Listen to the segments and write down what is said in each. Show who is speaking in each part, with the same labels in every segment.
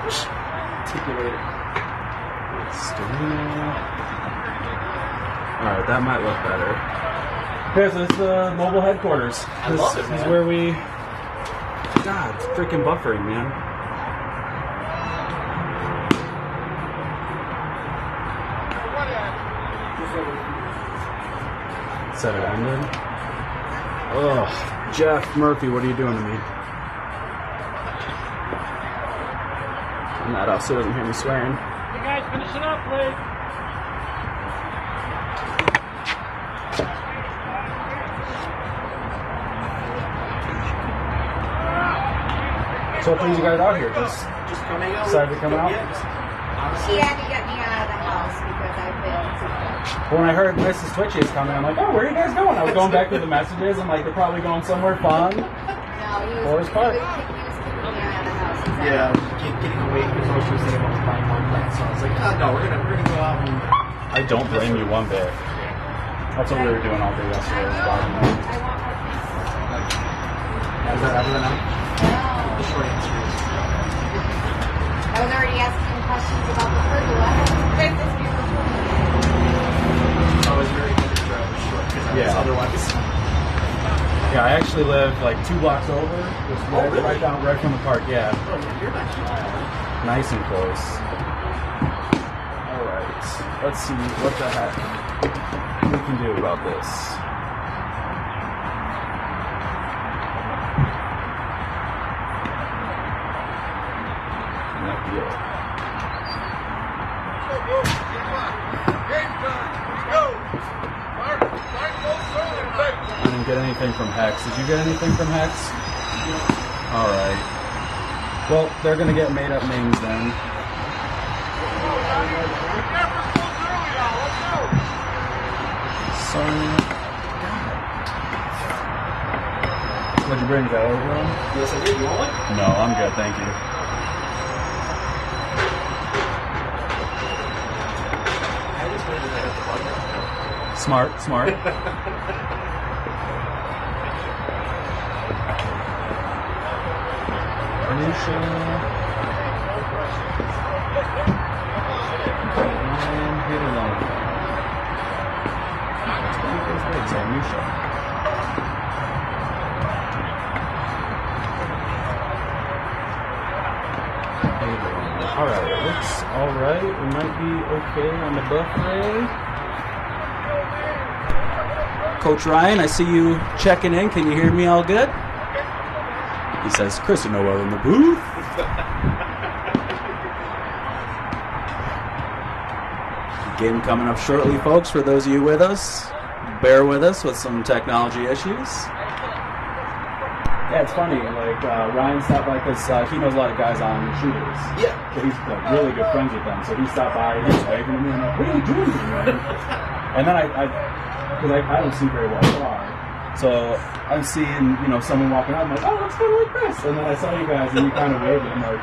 Speaker 1: Articulated. Alright, that might look better. Okay, so this is the mobile headquarters. This is where we... God, it's freaking buffering, man. Said it ended. Ugh, Jeff Murphy, what are you doing to me? I'm not off so he doesn't hear me swearing.
Speaker 2: You guys finish it up, please.
Speaker 1: So what brings you guys out here? Just
Speaker 3: coming out.
Speaker 1: decided to come out?
Speaker 4: She had to get me out of the house because I've been too much.
Speaker 1: When I heard Mrs. Twitchy is coming, I'm like, oh, where are you guys going? I was going back through the messages. I'm like, they're probably going somewhere fun.
Speaker 4: No,
Speaker 1: Forest Park.
Speaker 4: He was kicking me out of the house.
Speaker 3: Yeah, getting away because I was just thinking about buying one plant. So I was like, oh, no, we're gonna go out and.
Speaker 1: I don't blame you one bit. That's what we were doing all day yesterday. Was driving
Speaker 4: I
Speaker 1: around.
Speaker 4: want more pizza.
Speaker 3: Is that everyone out?
Speaker 4: No.
Speaker 3: The short answer is.
Speaker 4: I was already asking questions about the pergola. There's this beautiful.
Speaker 3: I was very good to drive short because otherwise.
Speaker 1: Yeah, I actually live like 2 blocks over. Just right down, right from the park. Yeah.
Speaker 3: Oh, you're not sure.
Speaker 1: Nice and close. All right. Let's see what the heck we can do about this. Might be it. I didn't get anything from Hexx. Did you get anything from Hexx? All right. Well, they're gonna get made up names then. So, what'd you bring? That over them?
Speaker 3: Yes, I did. You want one?
Speaker 1: No, I'm good, thank you.
Speaker 3: I just wanted to let it plug out.
Speaker 1: Smart, smart. Anisha. And hit alone. It's Anisha. Alright, it looks alright. We might be okay on the buffet. Coach Ryan, I see you checking in. Can you hear me all good? He says, Chris and Noel in the booth. Game coming up shortly, folks, for those of you with us. Bear with us with some technology issues. Yeah, it's funny. Like, Ryan stopped by because he knows a lot of guys on shooters.
Speaker 3: Yeah.
Speaker 1: So he's like, really good friends with them. So he stopped by and he's waving to me. And I'm like, what are you doing here, man? And then because I don't see very well far. So I'm seeing, someone walking out. I'm like, oh, that's totally Chris. And then I saw you guys and you kind of waved. And I'm like,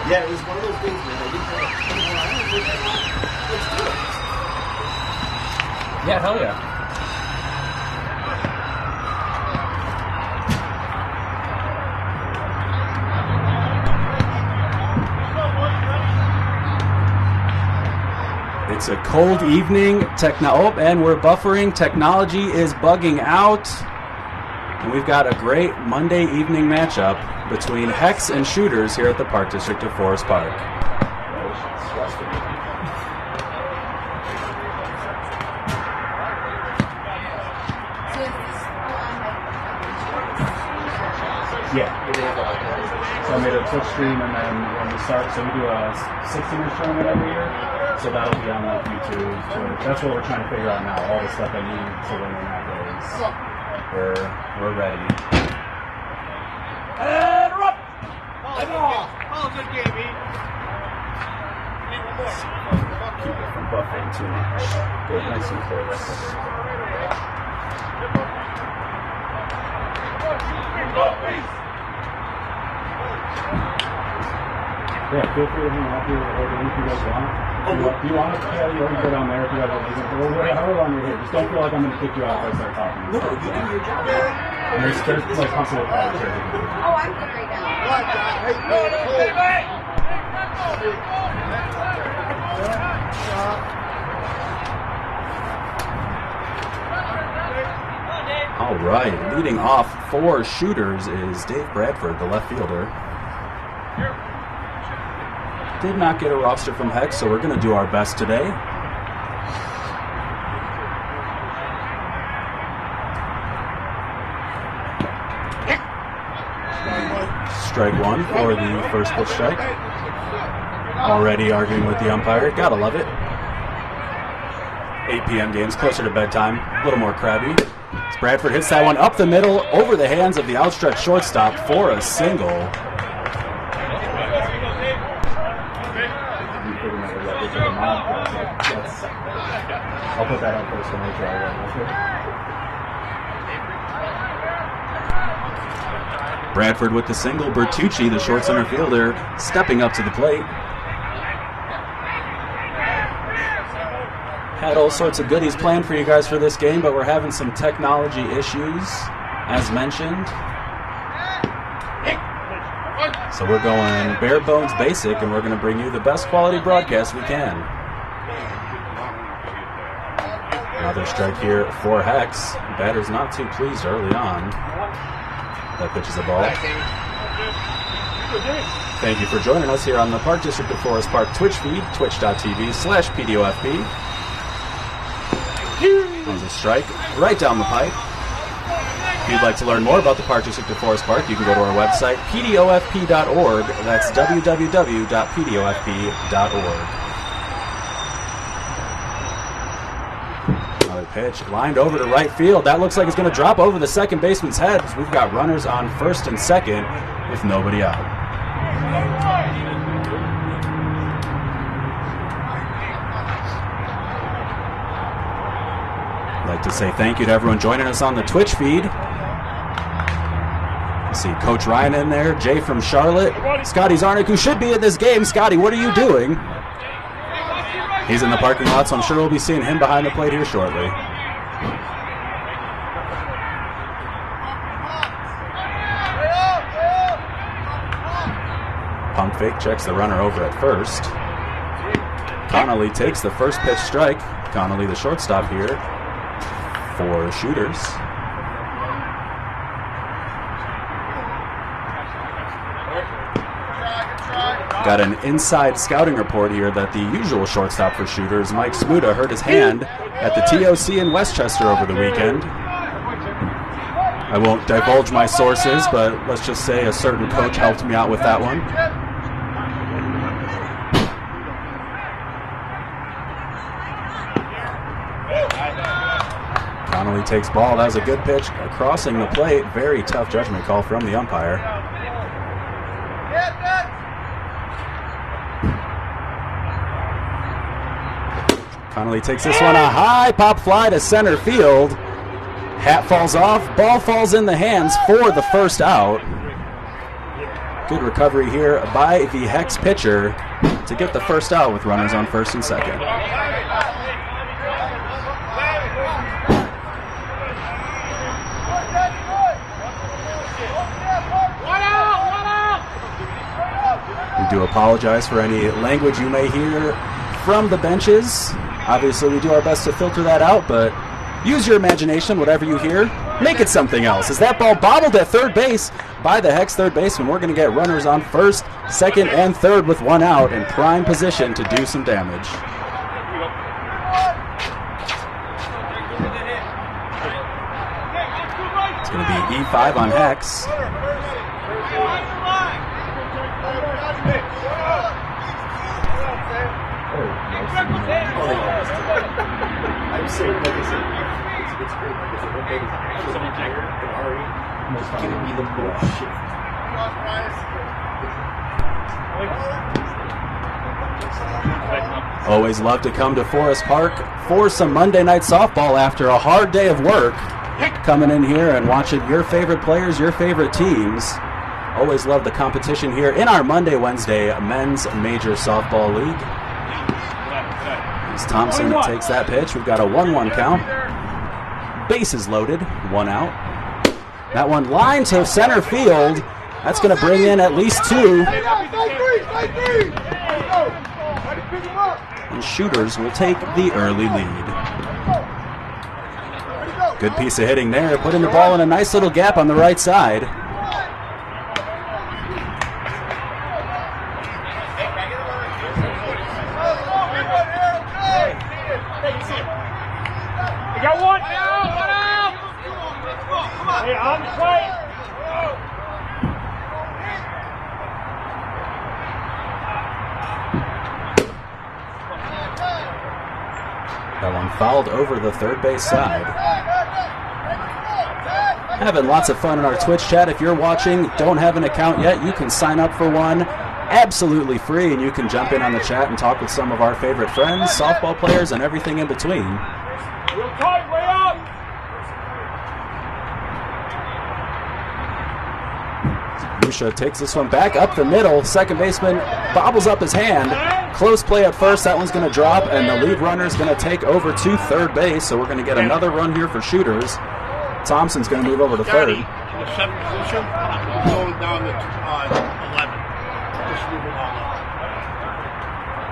Speaker 3: yeah, it was one of those things, man. I didn't know. Let's do it.
Speaker 1: yeah, hell yeah. It's a cold evening. And we're buffering. Technology is bugging out. And we've got a great Monday evening matchup between Hexx and Shooters here at the Park District of Forest Park. Yeah. So I made a Twitch stream, and then when we start, so we do a 60-minute tournament every year. So that'll be on like YouTube, Twitter. That's what we're trying to figure out now. All the stuff I need to win in that days. We're ready.
Speaker 2: And we're up! Oh, good game, E.
Speaker 1: Keep it from buffering too much. Good, nice and close. Yeah, feel free to hang out here or if you guys want. Do you want to play? You can go down there if you guys want. However long you're here. Just don't feel like I'm going to kick you out if I start talking.
Speaker 3: No, you do your job.
Speaker 1: And there's like constantly
Speaker 4: Oh, I'm good right now.
Speaker 5: All right, leading off for Shooters is Dave Bradford, the left fielder. Did not get a roster from Hexx, so we're going to do our best today. Strike one for the first pitch strike. Already arguing with the umpire. Gotta love it. 8 p.m. games, closer to bedtime. A little more crabby. As Bradford hits that one up the middle, over the hands of the outstretched shortstop for a single.
Speaker 1: I'll put that on first and make sure I run.
Speaker 5: Bradford with the single. Bertucci, the short center fielder, stepping up to the plate. Had all sorts of goodies planned for you guys for this game, but we're having some technology issues, as mentioned. So we're going bare bones basic, and we're going to bring you the best quality broadcast we can. Another strike here for Hexx. Batter's not too pleased early on. That pitch is a ball. Thank you for joining us here on the Park District of Forest Park Twitch feed, twitch.tv/PDOFP. Comes a strike right down the pipe. If you'd like to learn more about the Park District of Forest Park, you can go to our website, pdofp.org. That's www.pdofp.org. Pitch lined over to right field. That looks like it's going to drop over the second baseman's head. We've got runners on first and second with nobody out. I'd like to say thank you to everyone joining us on the Twitch feed. See Coach Ryan in there, Jay from Charlotte, Scotty Zarnick, who should be in this game. Scotty, what are you doing? He's in the parking lot, so I'm sure we'll be seeing him behind the plate here shortly. Pump fake checks the runner over at first. Connolly takes the first pitch strike. Connolly, the shortstop here for Shooters. Got an inside scouting report here that the usual shortstop for Shooters, Mike Smuda, hurt his hand at the TOC in Westchester over the weekend. I won't divulge my sources, but let's just say a certain coach helped me out with that one. Connolly takes ball. That was a good pitch crossing the plate. Very tough judgment call from the umpire. Connolly takes this one, a high pop fly to center field. Hat falls off, ball falls in the hands for the first out. Good recovery here by the Hexx pitcher to get the first out with runners on first and second. We do apologize for any language you may hear from the benches. Obviously, we do our best to filter that out, but use your imagination, whatever you hear. Make it something else. As that ball bobbled at third base by the Hexx third baseman, we're going to get runners on first, second, and third with one out in prime position to do some damage. It's going to be E5 on Hexx.
Speaker 3: I'm saying, like I said, it's great because one day I was on Tiger and Ari giving me the bullshit.
Speaker 5: Always love to come to Forest Park for some Monday night softball after a hard day of work. Coming in here and watching your favorite players, your favorite teams. Always love the competition here in our Monday-Wednesday men's major softball league. As Thompson takes that pitch, we've got a 1-1 count. Bases loaded, one out. That one line to center field. That's going to bring in at least 2. And Shooters will take the early lead. Good piece of hitting there, putting the ball in a nice little gap on the right side.
Speaker 2: You got one out, one out. Hey, on the plate.
Speaker 5: That one fouled over the third base side. Having lots of fun in our Twitch chat. If you're watching, don't have an account yet, you can sign up for one absolutely free, and you can jump in on the chat and talk with some of our favorite friends, softball players, and everything in between.
Speaker 2: Real tight, way up.
Speaker 5: Musha takes this one back up the middle. Second baseman bobbles up his hand. Close play at first. That one's going to drop, and the lead runner is going to take over to third base, so we're going to get another run here for Shooters. Thompson's going to move over to third.
Speaker 2: In the 7th position, going down to 11. Just move it all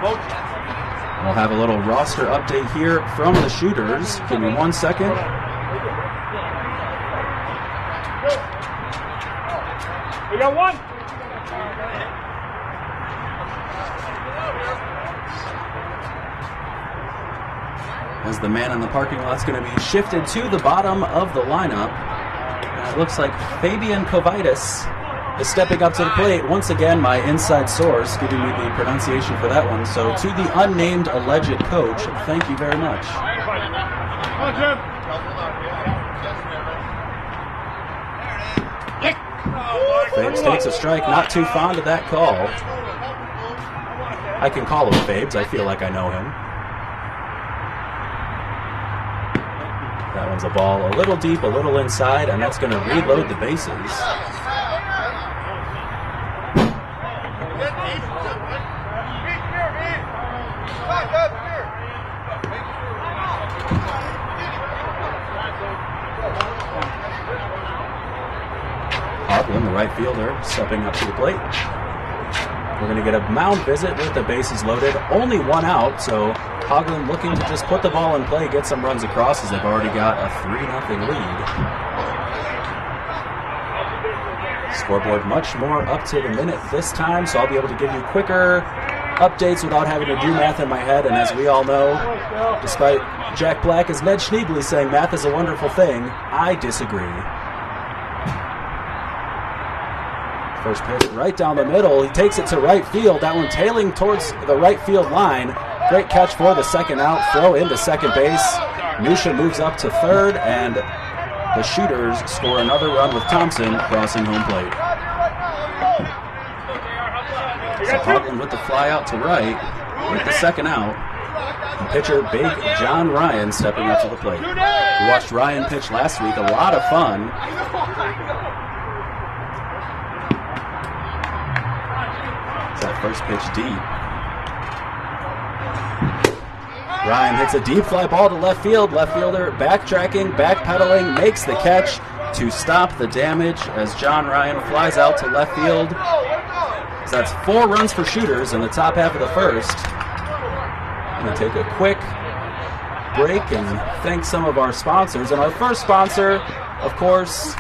Speaker 2: up.
Speaker 5: We'll have a little roster update here from the Shooters. Give me 1 second.
Speaker 2: We got one.
Speaker 5: As the man in the parking lot's going to be shifted to the bottom of the lineup. And it looks like Fabian Kovitis is stepping up to the plate. Once again, my inside source giving me the pronunciation for that one. So to the unnamed alleged coach, thank you very much. Fabes takes a strike, not too fond of that call. I can call him Fabes, I feel like I know him. That one's a ball a little deep, a little inside, and that's going to reload the bases. Hoglin, the right fielder, stepping up to the plate. We're going to get a mound visit with the bases loaded. Only one out, so Hoglin looking to just put the ball in play, get some runs across as they've already got a 3-0 lead. Scoreboard much more up to the minute this time, so I'll be able to give you quicker updates without having to do math in my head. And as we all know, despite Jack Black as Ned Schneebly saying math is a wonderful thing, I disagree. First pitch right down the middle. He takes it to right field. That one tailing towards the right field line. Great catch for the second out. Throw into second base. Musha moves up to third, and the Shooters score another run with Thompson crossing home plate. So Hoglin with the fly out to right with the second out. And pitcher Big John Ryan stepping up to the plate. We watched Ryan pitch last week. A lot of fun. That first pitch deep. Ryan hits a deep fly ball to left field. Left fielder backtracking, backpedaling, makes the catch to stop the damage as John Ryan flies out to left field. So that's 4 runs for Shooters in the top half of the first. I'm going to take a quick break and thank some of our sponsors. And our first sponsor, of course,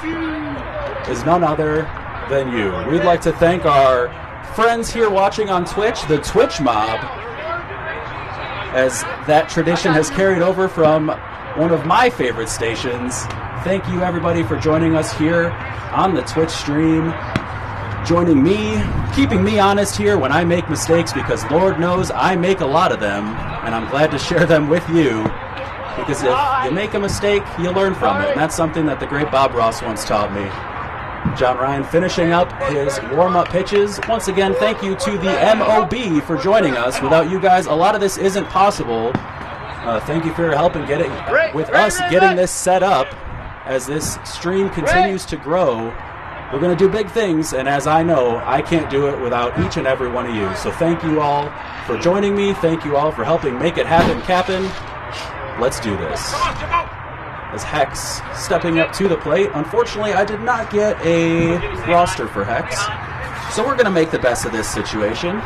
Speaker 5: is none other than you. We'd like to thank our friends here watching on Twitch, the Twitch Mob, as that tradition has carried over from one of my favorite stations. Thank you everybody for joining us here on the Twitch stream, joining me, keeping me honest here when I make mistakes, because Lord knows I make a lot of them, and I'm glad to share them with you, because if you make a mistake, you learn from it, and that's something that the great Bob Ross once taught me. John Ryan finishing up his warm-up pitches. Once again, thank you to the MOB for joining us. Without you guys, a lot of this isn't possible. Thank you for your help in getting with us getting this set up. As this stream continues to grow, we're going to do big things, and as I know, I can't do it without each and every one of you. So thank you all for joining me. Thank you all for helping make it happen, Cap'n. Let's do this. as Hexx stepping up to the plate. Unfortunately, I did not get a roster for Hexx, so we're going to make the best of this situation.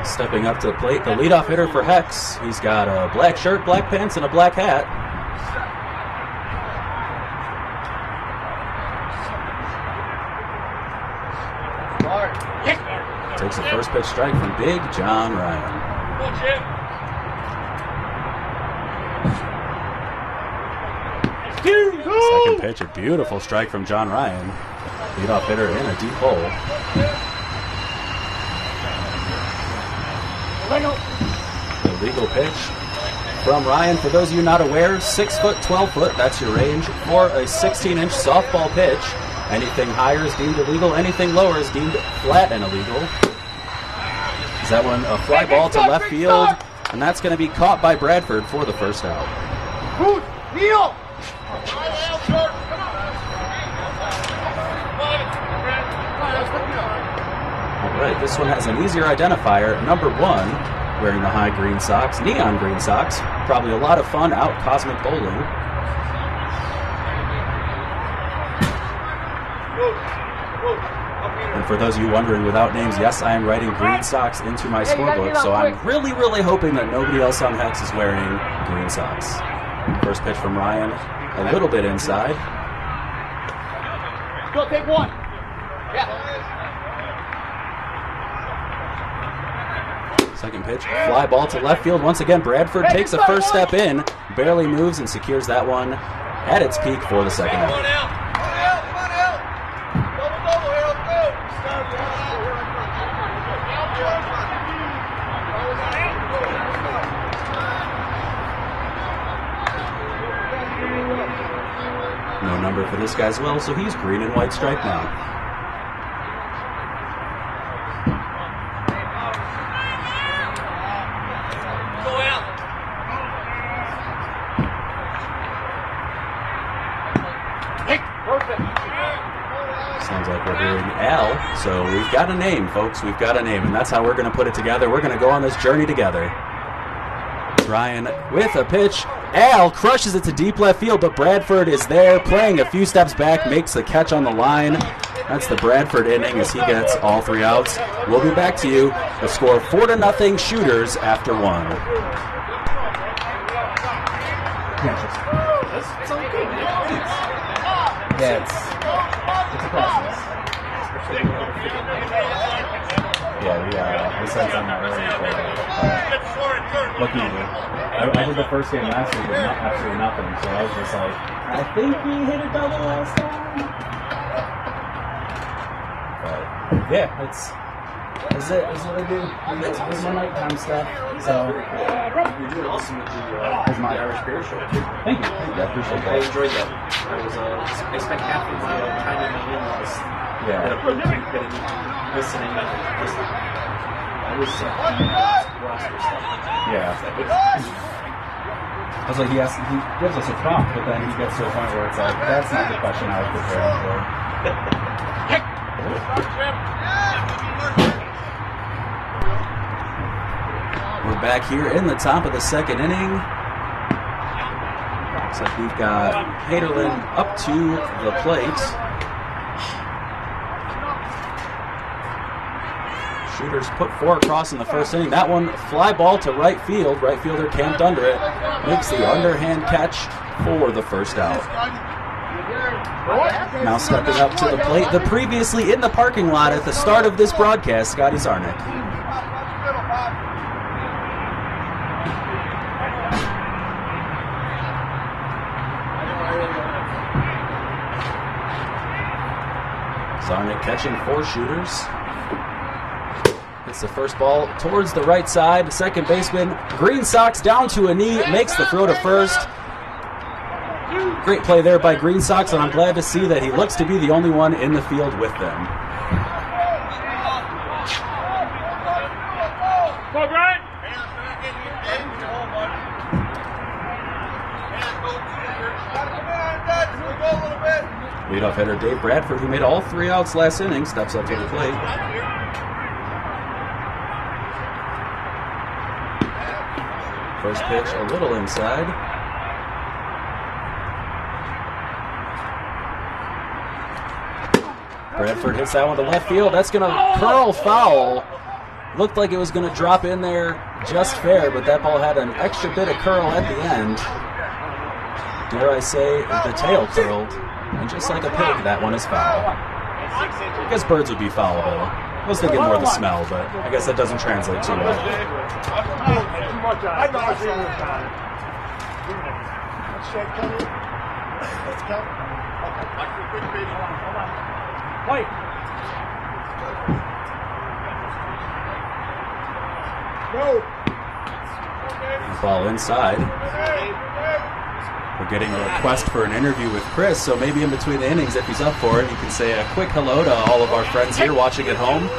Speaker 5: Stepping up to the plate, the leadoff hitter for Hexx. He's got a black shirt, black pants, and a black hat. Takes a first pitch strike from Big John Ryan. Second pitch, a beautiful strike from John Ryan. Leadoff hitter in a deep hole. Illegal pitch from Ryan. For those of you not aware, 6 foot, 12 foot, that's your range for a 16-inch softball pitch. Anything higher is deemed illegal. Anything lower is deemed flat and illegal. Is that one a fly ball to left field? And that's going to be caught by Bradford for the first out.
Speaker 2: Kneel!
Speaker 5: All right, this one has an easier identifier. Number 1, wearing the high green socks, neon green socks. Probably a lot of fun out cosmic bowling. And for those of you wondering, without names, yes, I am writing green socks into my scorebook, so I'm really, really hoping that nobody else on Hexx is wearing green socks. First pitch from Ryan, a little bit inside.
Speaker 2: Go, take one.
Speaker 5: Second pitch, fly ball to left field. Once again, Bradford takes a first step in, barely moves and secures that one at its peak for the second out. No number for this guy as well, so he's green and white stripe now. Sounds like we're hearing Al, so we've got a name, folks. We've got a name, and that's how we're going to put it together. We're going to go on this journey together. Ryan with a pitch. Al crushes it to deep left field, but Bradford is there, playing a few steps back, makes the catch on the line. That's the Bradford inning as he gets all 3 outs. We'll be back to you. The score 4-0 Shooters after 1.
Speaker 1: Yeah, it's a process. Yeah, we said something earlier. What can you do? I did the first game last week with absolutely nothing, so I was just like, I think he hit a double last time. But yeah, it's what I do. It's my nighttime stuff. So
Speaker 3: You're doing awesome with the Irish Beer Show too.
Speaker 1: thank you. I appreciate that.
Speaker 3: I enjoyed that. I spent half of my time in my in-laws. Listening. I was roster stuff.
Speaker 1: Yeah. I was like, he gives us a prompt, but then he gets to a point where it's like, that's not the question I was preparing for.
Speaker 5: We're back here in the top of the second inning. Looks like we've got Haderlin up to the plate. Shooters put 4 across in the first inning. That one, fly ball to right field. Right fielder camped under it. Makes the underhand catch for the first out. Now stepping up to the plate, the previously in the parking lot at the start of this broadcast, Scotty Zarnick. Zarnick catching 4 shooters. It's the first ball towards the right side. Second baseman, green socks down to a knee, makes the throw to first. Great play there by Green Sox, and I'm glad to see that he looks to be the only one in the field with them. Leadoff hitter Dave Bradford, who made all 3 outs last inning, steps up to the plate. First pitch a little inside. Bradford hits that one to left field. That's going to curl foul. Looked like it was going to drop in there just fair, but that ball had an extra bit of curl at the end. Dare I say, the tail curled. And just like a pig, that one is foul. I guess birds would be foulable. I was thinking more of the smell, but I guess that doesn't translate too well. Ball inside. We're getting a request for an interview with Chris, so maybe in between the innings, if he's up for it, he can say a quick hello to all of our friends here watching at home.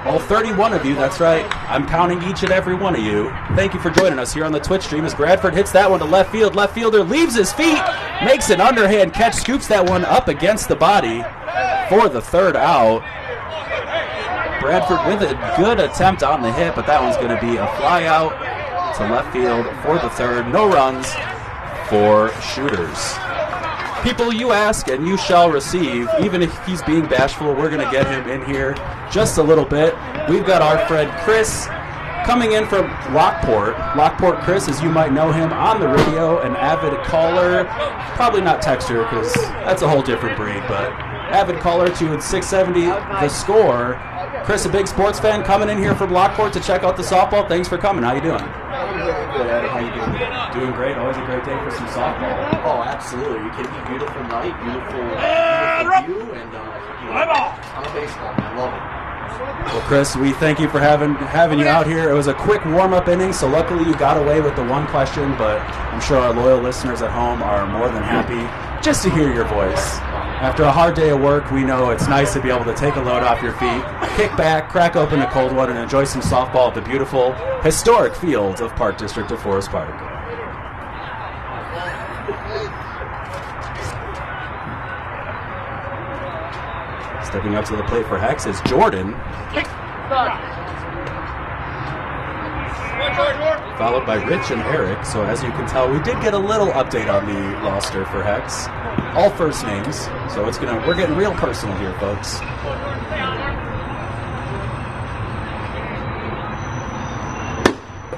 Speaker 5: All 31 of you, that's right. I'm counting each and every one of you. Thank you for joining us here on the Twitch stream as Bradford hits that one to left field. Left fielder leaves his feet, makes an underhand catch, scoops that one up against the body for the third out. Bradford with a good attempt on the hit, but that one's going to be a fly out to left field for the third. No runs for Shooters. People, you ask and you shall receive. Even if he's being bashful, we're going to get him in here just a little bit. We've got our friend Chris coming in from Lockport. Lockport Chris, as you might know him on the radio, an avid caller. Probably not texter because that's a whole different breed, but avid caller to 670 The Score. Chris, a big sports fan, coming in here from Lockport to check out the softball. Thanks for coming. How you doing?
Speaker 3: Good, Adam. How you doing today?
Speaker 5: Doing great. Always a great day for some softball.
Speaker 3: Oh, absolutely. You can be beautiful night, beautiful view, and I'm a baseball man. I love it.
Speaker 5: Well, Chris, we thank you for having you out here. It was a quick warm-up inning, so luckily you got away with the one question, but I'm sure our loyal listeners at home are more than happy just to hear your voice. After a hard day of work, we know it's nice to be able to take a load off your feet, kick back, crack open a cold one, and enjoy some softball at the beautiful, historic fields of Park District of Forest Park. Stepping up to the plate for Hexx is Jordan. Followed by Rich and Eric. So as you can tell, we did get a little update on the roster for Hexx. All first names. So we're getting real personal here, folks.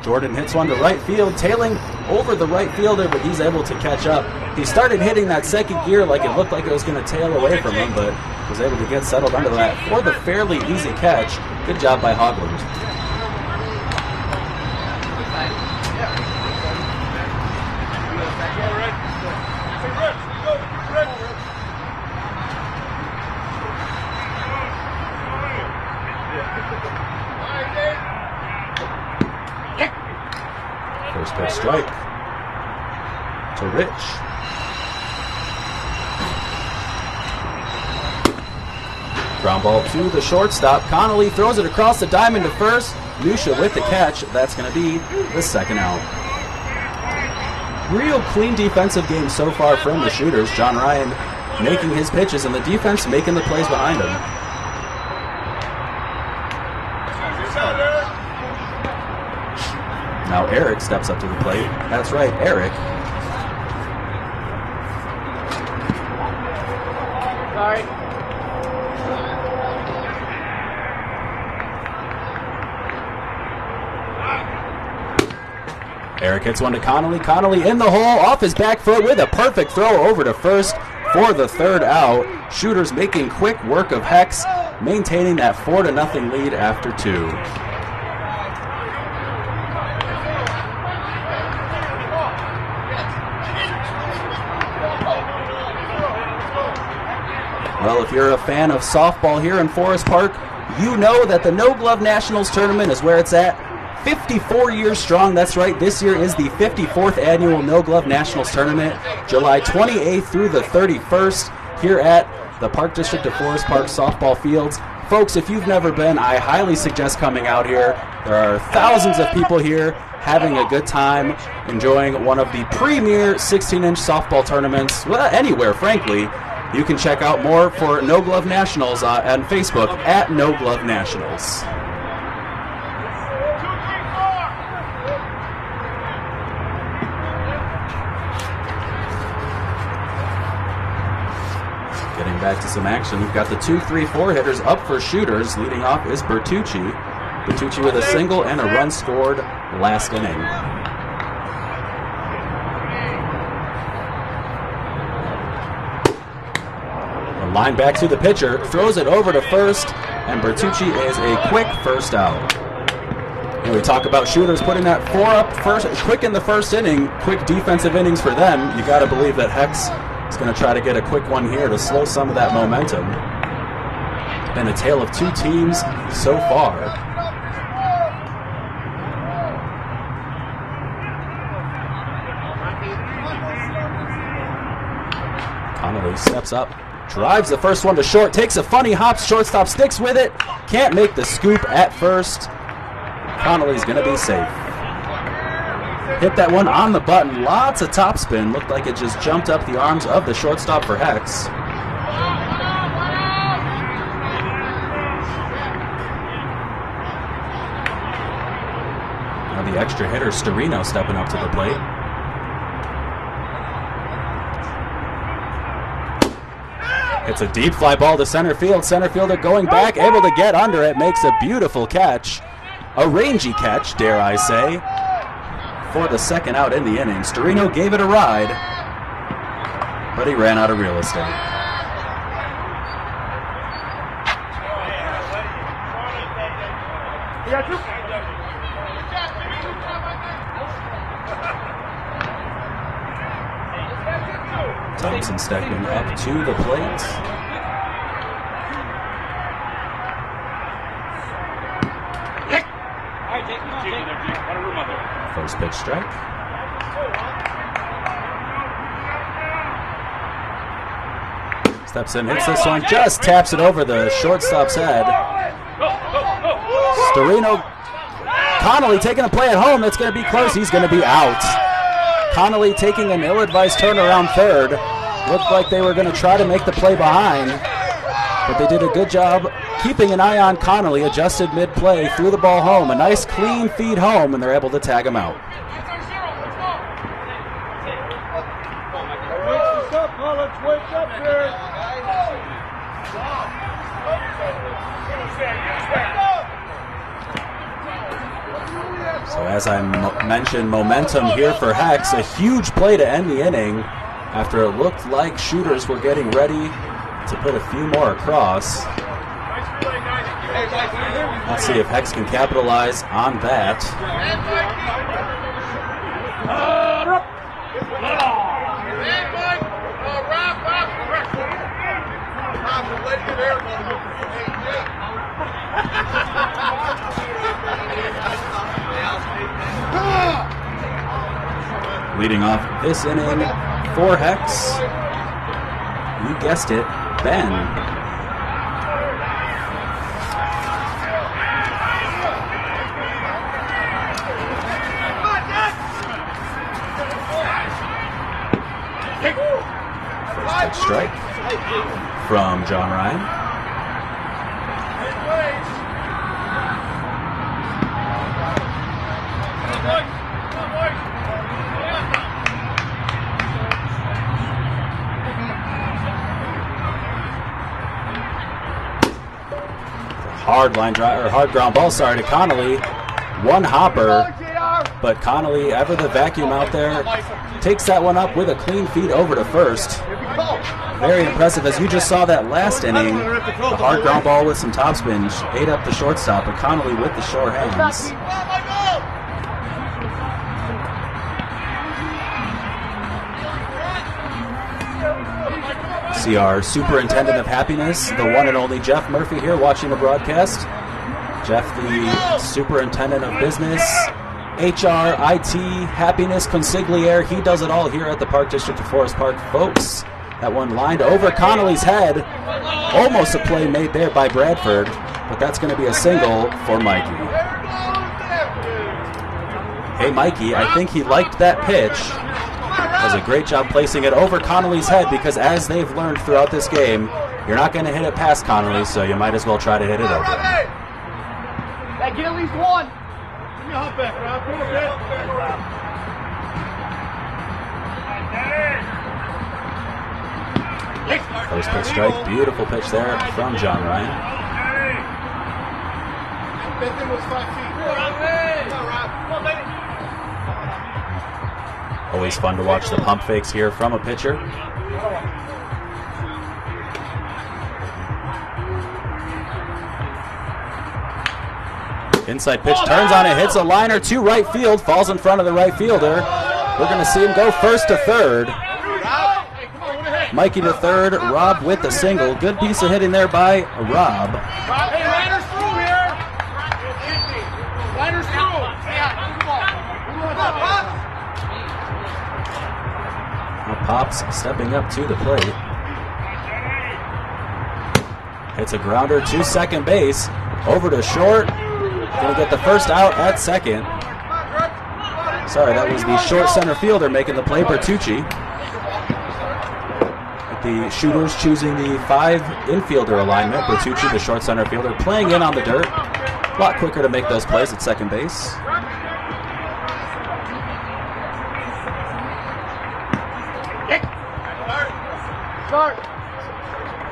Speaker 5: Jordan hits one to right field, tailing over the right fielder, but he's able to catch up. He started hitting that second gear like it looked like it was going to tail away from him, but was able to get settled under that for the fairly easy catch. Good job by Hogland. First pitch strike to Rich. Ground ball to the shortstop. Connolly throws it across the diamond to first. Nusha with the catch. That's going to be the second out. Real clean defensive game so far from the Shooters. John Ryan making his pitches and the defense making the plays behind him. Now Eric steps up to the plate. That's right, Eric.
Speaker 2: Sorry.
Speaker 5: Eric hits one to Connolly. Connolly in the hole, off his back foot with a perfect throw over to first for the third out. Shooters making quick work of Hexx, maintaining that 4-0 lead after 2. Well, if you're a fan of softball here in Forest Park, you know that the No Glove Nationals tournament is where it's at. 54 years strong, that's right. This year is the 54th annual No Glove Nationals tournament, July 28th through the 31st here at the Park District of Forest Park softball fields. Folks, if you've never been, I highly suggest coming out here. There are thousands of people here having a good time, enjoying one of the premier 16-inch softball tournaments, well, anywhere, frankly. You can check out more for No Glove Nationals on Facebook at No Glove Nationals. back to some action. We've got the 2, 3, 4 hitters up for shooters. Leading off is Bertucci. Bertucci with a single and a run scored last inning. The line back to the pitcher, throws it over to first, and Bertucci is a quick first out. And we talk about shooters putting that 4 up first, quick in the first inning, quick defensive innings for them. You got to believe that Hexx is going to try to get a quick one here to slow some of that momentum. Been a tale of two teams so far. Connolly steps up, drives the first one to short, takes a funny hop, shortstop sticks with it, can't make the scoop at first. Connolly's going to be safe. Hit that one on the button. Lots of topspin. Looked like it just jumped up the arms of the shortstop for Hexx. Now the extra hitter, Storino, stepping up to the plate. It's a deep fly ball to center field. Center fielder going back, able to get under it, makes a beautiful catch. A rangy catch, dare I say, for the second out in the inning. Storino gave it a ride, but he ran out of real estate. Thompson stepping up to the plate. First pitch strike. Steps in, hits this one, just taps it over the shortstop's head. Storino, Connolly taking a play at home. That's going to be close. He's going to be out. Connolly taking an ill-advised turn around third. Looked like they were going to try to make the play behind, but they did a good job keeping an eye on Connolly. Adjusted mid-play, threw the ball home. A nice clean feed home, and they're able to tag him out. So as I mentioned, momentum here for Hexx. A huge play to end the inning after it looked like shooters were getting ready to put a few more across. Let's see if Hexx can capitalize on that. Leading off this inning for Hexx, you guessed it, Ben. First pitch strike from John Ryan. Hard ground ball, to Connolly. One hopper, but Connolly, ever the vacuum out there, takes that one up with a clean feed over to first. Very impressive, as you just saw that last inning. The hard ground ball with some topspin ate up the shortstop, but Connolly with the sure hands. See our superintendent of happiness, the one and only Jeff Murphy here watching the broadcast. Jeff, the superintendent of business, HR, IT, happiness, consigliere. He does it all here at the Park District of Forest Park, folks. That one lined over Connolly's head. Almost a play made there by Bradford, but that's going to be a single for Mikey. Hey, Mikey, I think he liked that pitch. Does a great job placing it over Connolly's head, because as they've learned throughout this game, you're not going to hit it past Connolly, so you might as well try to hit it over him.
Speaker 2: Get at least one. Give me a hop back, Rob. Come on,
Speaker 5: First pitch strike. Beautiful pitch there from John Ryan.
Speaker 2: That thing was 5 feet.
Speaker 5: Always fun to watch the pump fakes here from a pitcher. Inside pitch turns on it, hits a liner to right field, falls in front of the right fielder. We're going to see him go first to third. Mikey to third, Rob with the single. Good piece of hitting there by Rob.
Speaker 2: Hey, Liner's through here. Liner's through.
Speaker 5: Now Pops stepping up to the plate. Hits a grounder to second base. Over to short. Going to get the first out at second. Sorry, that was the short center fielder making the play, Bertucci. The shooters choosing the 5 infielder alignment. Bertucci, the short center fielder, playing in on the dirt. A lot quicker to make those plays at second base.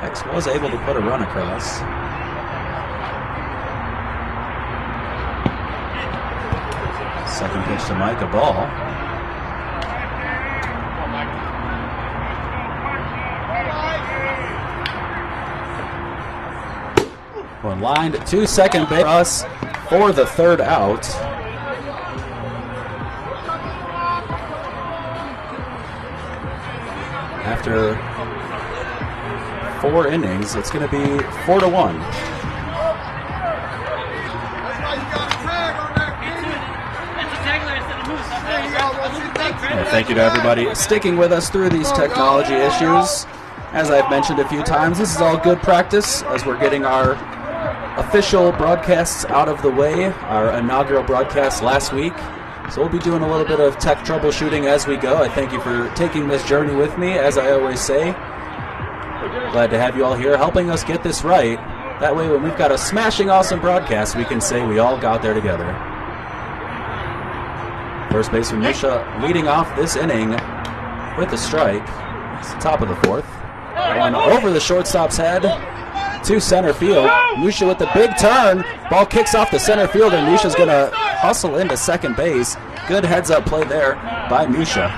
Speaker 5: Hexx was able to put a run across. Second pitch to Mike, a ball. One lined to second base for the third out. After 4 innings, it's going to be 4-1. And thank you to everybody sticking with us through these technology issues. As I've mentioned a few times, this is all good practice as we're getting our official broadcasts out of the way, our inaugural broadcast last week. So we'll be doing a little bit of tech troubleshooting as we go. I thank you for taking this journey with me, as I always say. Glad to have you all here helping us get this right. That way when we've got a smashing awesome broadcast, we can say we all got there together. First baseman Misha leading off this inning with a strike. It's the top of the 4th. One over the shortstop's head to center field. Musha with the big turn. Ball kicks off the center field, and Musha's going to hustle into second base. Good heads-up play there by Musha.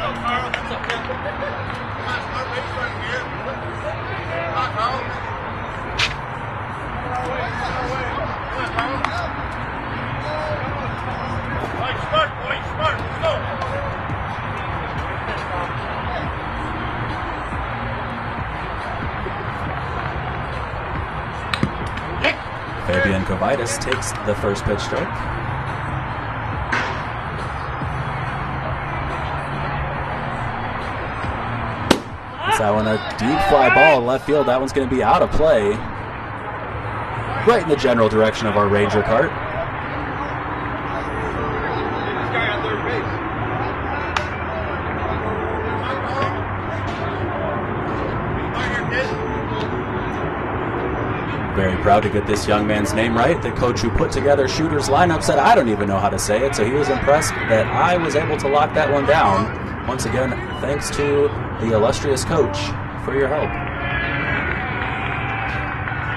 Speaker 5: Fabian Kovitis takes the first pitch strike. It's that one, a deep fly ball left field. That one's going to be out of play. Right in the general direction of our Ranger cart. Very proud to get this young man's name right. The coach who put together Shooter's lineup said, I don't even know how to say it, so he was impressed that I was able to lock that one down. Once again, thanks to the illustrious coach for your help.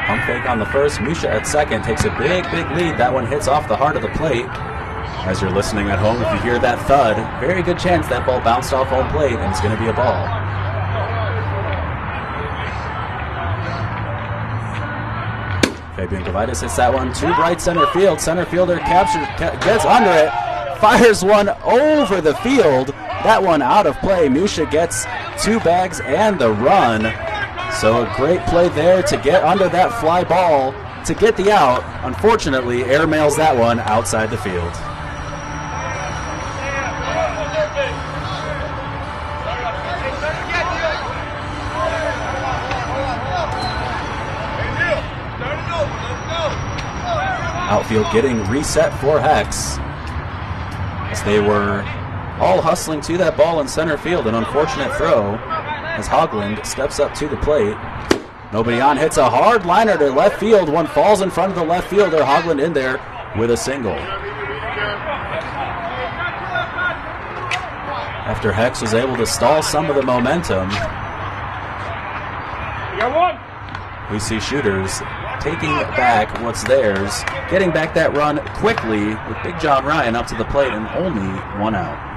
Speaker 5: Pump fake on the first. Musha at second takes a big lead. That one hits off the heart of the plate. As you're listening at home, if you hear that thud, very good chance that ball bounced off home plate and it's going to be a ball. Fabian Kovitis hits that one to right center field. Center fielder gets under it, fires one over the field. That one out of play. Musha gets 2 bags and the run. So a great play there to get under that fly ball to get the out. Unfortunately, airmails that one outside the field. Outfield getting reset for Hexx as they were all hustling to that ball in center field. An unfortunate throw as Hogland steps up to the plate. Nobody on, hits a hard liner to left field. One falls in front of the left fielder. Hogland in there with a single. After Hexx was able to stall some of the momentum, We see Shooters taking back what's theirs, getting back that run quickly with Big John Ryan up to the plate and only one out.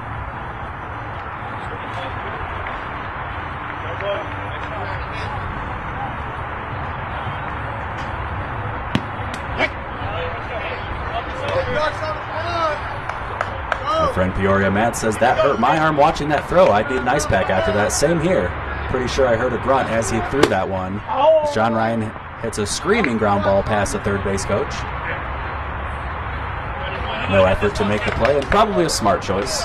Speaker 5: My friend Peoria Matt says, that hurt my arm watching that throw. I'd need an ice pack after that. Same here. Pretty sure I heard a grunt as he threw that one. As John Ryan hits a screaming ground ball past the third base coach. No effort to make the play, and probably a smart choice.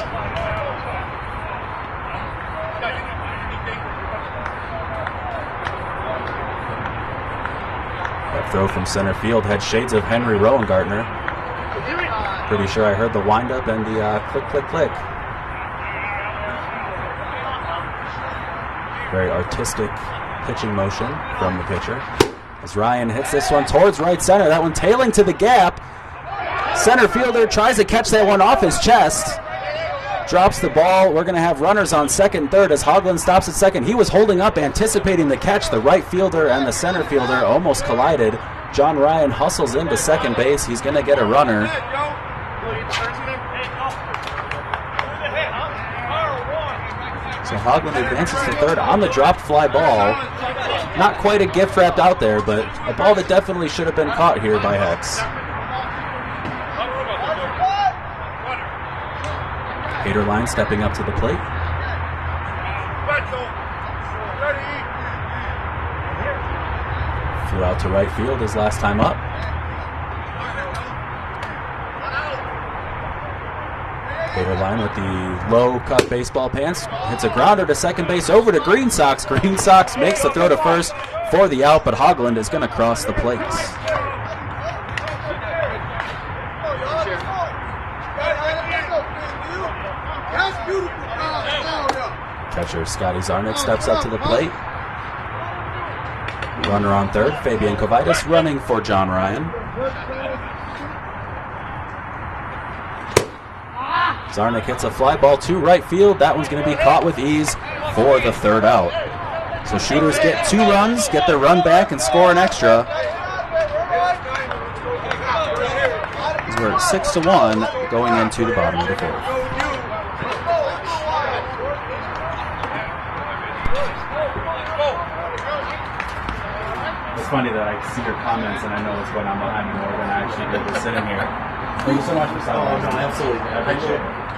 Speaker 5: That throw from center field had shades of Henry Rowengartner. Pretty sure I heard the windup and the click, click, click. Very artistic pitching motion from the pitcher. As Ryan hits this one towards right center, that one tailing to the gap. Center fielder tries to catch that one off his chest. Drops the ball. We're going to have runners on second and third as Hoagland stops at second. He was holding up, anticipating the catch. The right fielder and the center fielder almost collided. John Ryan hustles into second base. He's going to get a runner. So Hoagland advances to third on the dropped fly ball. Not quite a gift wrapped out there, but a ball that definitely should have been caught here by Hexx. Haderline stepping up to the plate. Threw out to right field his last time up. Haderline with the low-cut baseball pants. Hits a grounder to second base over to Green Sox. Green Sox makes the throw to first for the out, but Hoagland is going to cross the plate. Catcher Scotty Zarnik steps up to the plate. Runner on third, Fabian Kovitis running for John Ryan. Zarnik hits a fly ball to right field. That one's going to be caught with ease for the third out. So Shooters get 2 runs, get their run back, and score an extra. We're at 6-1 going into the bottom of the fourth.
Speaker 1: It's funny that I see your comments and I know what's going on behind me more than I actually did just sitting here. Thank you so much for stopping by.
Speaker 3: Absolutely.
Speaker 1: I appreciate it.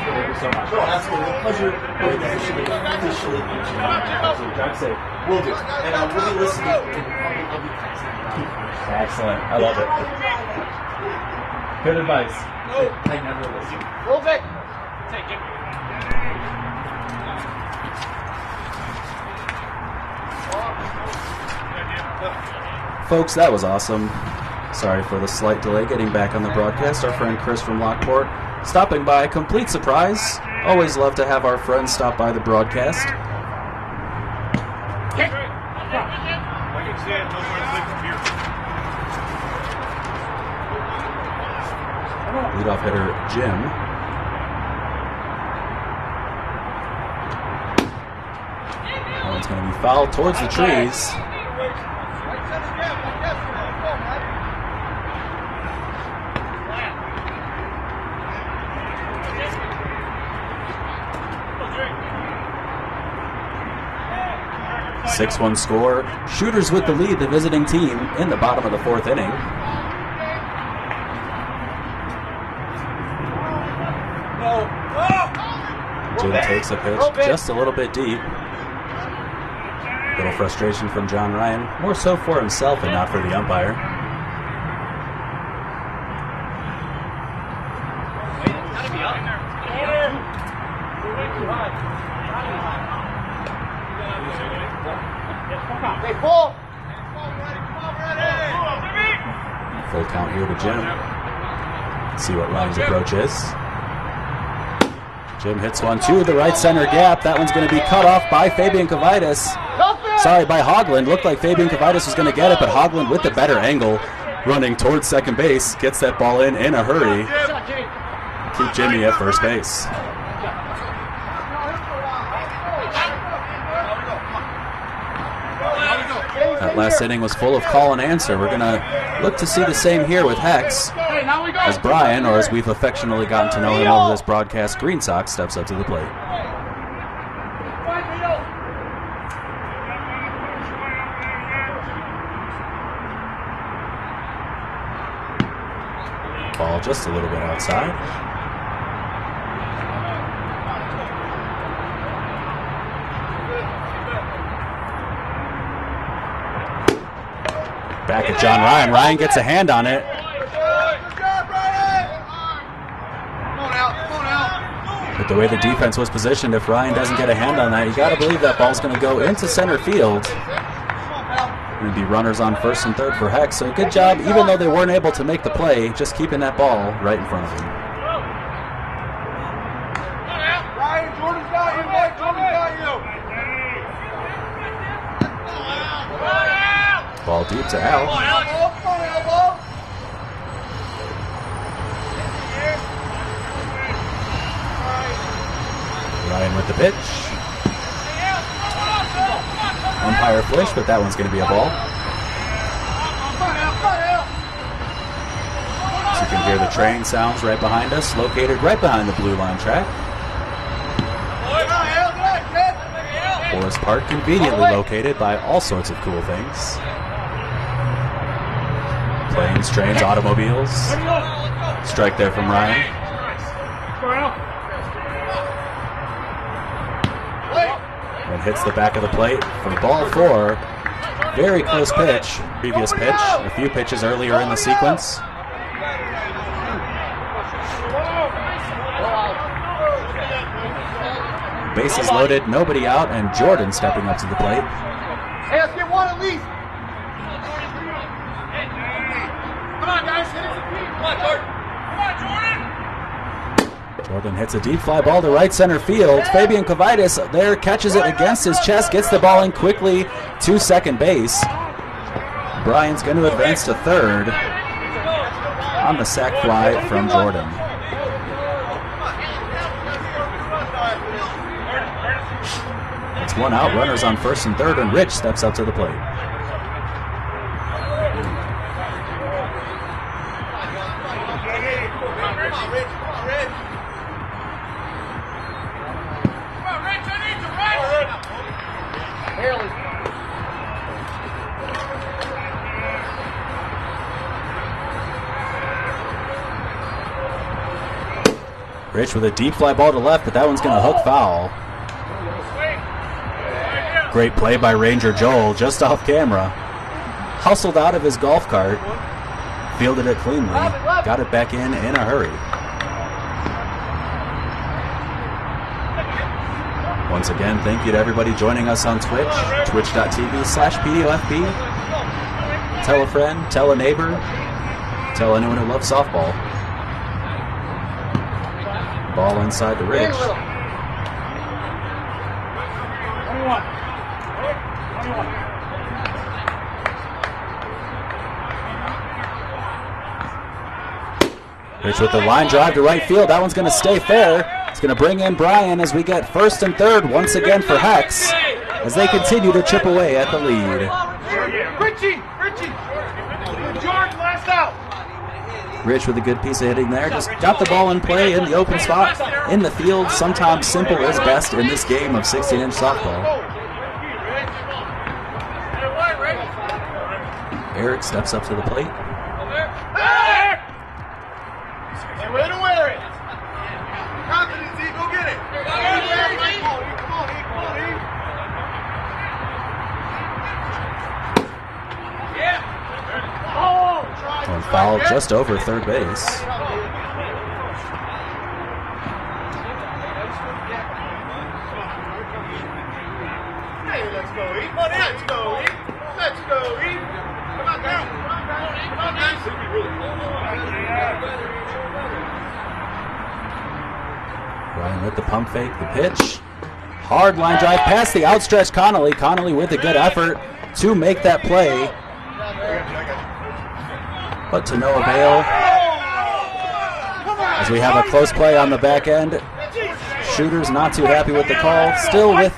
Speaker 1: Thank you so much.
Speaker 3: No, absolutely. A pleasure to officially meet you.
Speaker 1: Drive safe.
Speaker 3: Will do. And we'll be listening. I'll be texting.
Speaker 1: Excellent. I love it. Good advice.
Speaker 3: I never listen.
Speaker 2: Move it. Take it.
Speaker 5: Folks, that was awesome. Sorry for the slight delay getting back on the broadcast. Our friend Chris from Lockport stopping by, complete surprise. Always love to have our friends stop by the broadcast. Leadoff hitter Jim. That one's going to be fouled towards the trees. A 6-1 score. Shooters with the lead, the visiting team, in the bottom of the fourth inning. Jim takes a pitch just a little bit deep. Little frustration from John Ryan, more so for himself and not for the umpire. Full count here to Jim. See what Ryan's approach is. Jim hits one to the right center gap. That one's going to be cut off by Fabian Kavaitis. Sorry, by Hogland. Looked like Fabian Kavaitis was going to get it, but Hogland with the better angle, running towards second base, gets that ball in a hurry. Keep Jimmy at first base. That last inning was full of call and answer. We're going to look to see the same here with Hexx, as Brian, or as we've affectionately gotten to know him over this broadcast, Green Sox, steps up to the plate. Ball just a little bit outside. Back at John Ryan. Ryan gets a hand on it. But the way the defense was positioned, if Ryan doesn't get a hand on that, you got to believe that ball's going to go into center field. Going to be runners on first and third for Hexx. So good job, even though they weren't able to make the play, just keeping that ball right in front of them.
Speaker 2: Ryan, Jordan's got you, Mike. Jordan's got you.
Speaker 5: Ball deep to Al. Ryan with the pitch. Umpire flish, but that one's going to be a ball. So you can hear the train sounds right behind us, located right behind the blue line track. Forest Park, conveniently located by all sorts of cool things. Planes, trains, automobiles. Strike there from Ryan. And hits the back of the plate for ball 4. Very close pitch. Previous pitch, a few pitches earlier in the sequence. Bases loaded, nobody out, and Jordan stepping up to the plate.
Speaker 2: Hey, let's get one at least. Come on, guys. Hit it. Come on, Jordan. Come on, Jordan.
Speaker 5: Jordan hits a deep fly ball to right center field. Fabian Kavaitis there catches it against his chest, gets the ball in quickly to second base. Brian's going to advance to third on the sac fly from Jordan. It's one out, runners on first and third, and Rich steps up to the plate. Rich with a deep fly ball to left, but that one's going to hook foul. Great play by Ranger Joel, just off camera. Hustled out of his golf cart, fielded it cleanly, got it back in a hurry. Once again, thank you to everybody joining us on Twitch, twitch.tv/PDOFB. Tell a friend, tell a neighbor, tell anyone who loves softball. Ball inside the ridge. Rich with the line drive to right field. That one's going to stay fair. It's going to bring in Brian as we get first and third once again for Hexx as they continue to chip away at the lead.
Speaker 2: Richie! Jordan, last out!
Speaker 5: Rich with a good piece of hitting there. Just got the ball in play in the open spot in the field. Sometimes simple is best in this game of 16-inch softball. Eric steps up to the plate.
Speaker 2: Way to wear it! Confidence, E, go get it! Come on, E. Yeah!
Speaker 5: And foul just over third base.
Speaker 2: Hey, let's go, E. Let's go, E. Come on, down. Come on, guys.
Speaker 5: Ryan with the pump fake, the pitch. Hard line drive past the outstretched Connolly. Connolly with a good effort to make that play, but to no avail. As we have a close play on the back end. Shooters not too happy with the call, still with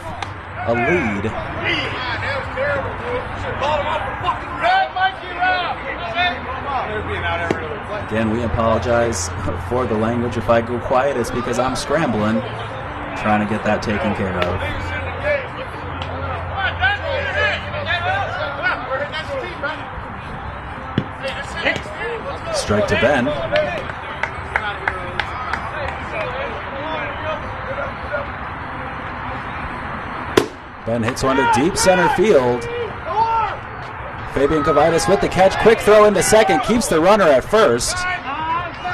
Speaker 5: a lead. Again, we apologize for the language. If I go quiet, it's because I'm scrambling, trying to get that taken care of. Strike to Ben. Ben hits one to deep center field. Fabian Kavitis with the catch. Quick throw into second. Keeps the runner at first.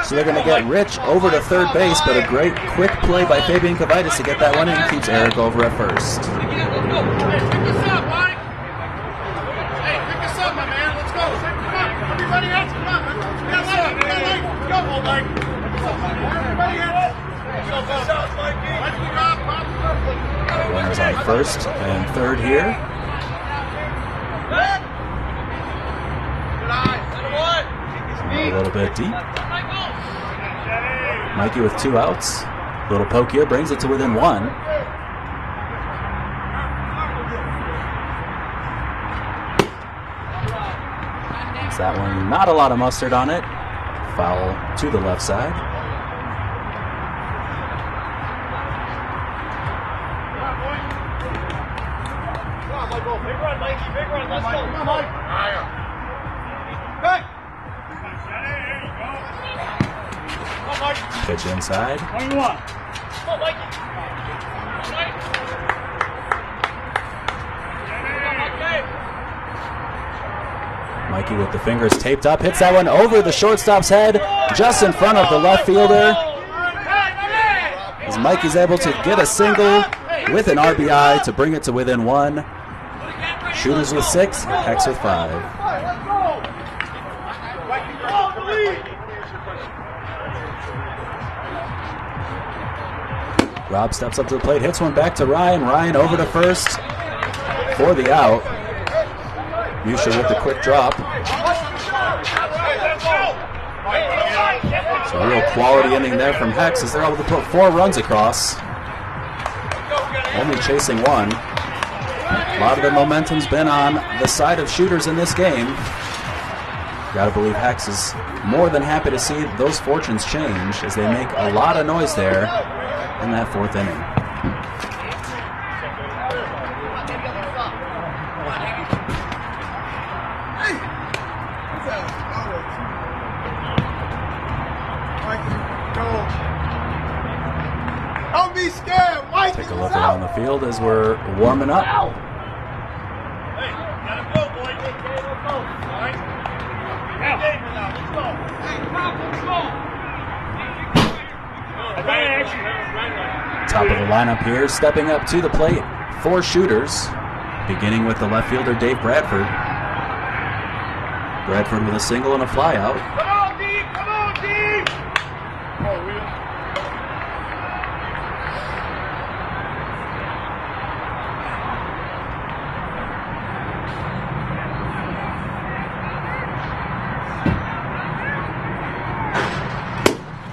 Speaker 5: So they're going to get Rich over to third base, but a great quick play by Fabian Kavitis to get that one in. Keeps Eric over at first. Runners on first and third here. A little bit deep. Mikey with 2 outs. Little poke here brings it to within 1. It's that one, not a lot of mustard on it. Foul to the left side.
Speaker 2: Big run, Mikey. Big run. Let's go. Come on, Mike. Back. Come on, Mike.
Speaker 5: Pitch inside.
Speaker 2: What do you want? Come on, Mikey.
Speaker 5: Mikey with the fingers taped up. Hits that one over the shortstop's head, just in front of the left fielder. As Mikey's able to get a single with an RBI to bring it to within 1. Shooters with 6, Hexx with 5. Rob steps up to the plate, hits one back to Ryan. Ryan over to first for the out. Musha with the quick drop. So a real quality inning there from Hexx as they're able to put 4 runs across. Only chasing 1. A lot of the momentum's been on the side of Shooters in this game. Gotta believe Hexx is more than happy to see those fortunes change as they make a lot of noise there in that 4th inning.
Speaker 2: Don't be scared, Mike.
Speaker 5: Take a look around the field as we're warming up.
Speaker 2: Hey, gotta go, boy. Let's go. All right. Let's go. Hey,
Speaker 5: Top of the lineup here, stepping up to the plate for Shooters, beginning with the left fielder Dave Bradford. Bradford with a single and a fly out.
Speaker 2: Come on, Deep. Come on, Deep. Oh, really?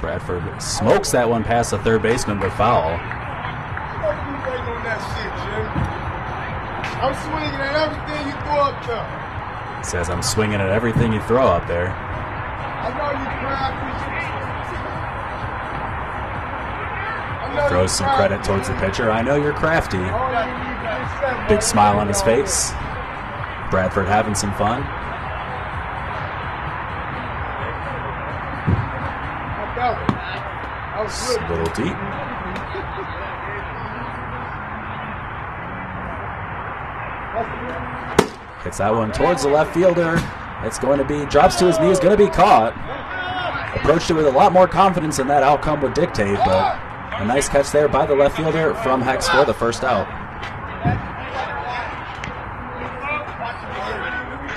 Speaker 5: Bradford smokes that one past the third baseman, but foul.
Speaker 2: I'm swinging at everything you throw up there.
Speaker 5: Says I'm swinging at everything you throw up there.
Speaker 2: I know you crafty.
Speaker 5: Throws some credit towards the pitcher. I know you're crafty. Big smile on his face. Bradford having some fun. It's a little deep. Hits that one towards the left fielder. It's going to be, drops to his knees, going to be caught. Approached it with a lot more confidence than that outcome would dictate, but a nice catch there by the left fielder from Hexx for the first out.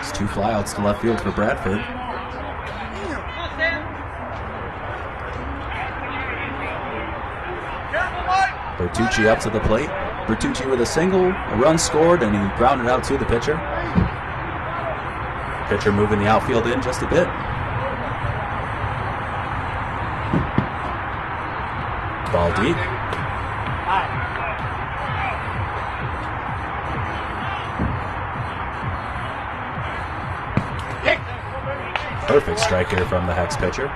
Speaker 5: It's 2 flyouts to left field for Bradford. Bertucci up to the plate. Bertucci with a single, a run scored, and he grounded out to the pitcher. Pitcher moving the outfield in just a bit. Ball deep. Perfect strike here from the Hexx pitcher.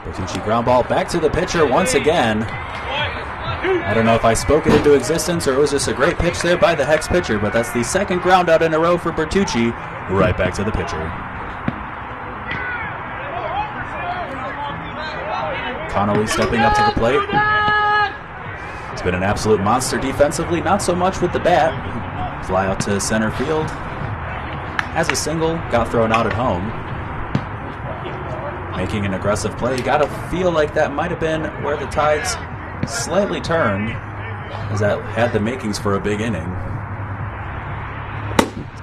Speaker 5: Bertucci ground ball back to the pitcher once again. I don't know if I spoke it into existence or it was just a great pitch there by the Hexx pitcher, but that's the second ground out in a row for Bertucci. Right back to the pitcher. Connolly stepping up to the plate. He's been an absolute monster defensively, not so much with the bat. Fly out to center field. Has a single, got thrown out at home. Making an aggressive play. You gotta feel like that might have been where the Tides slightly turned, as that had the makings for a big inning.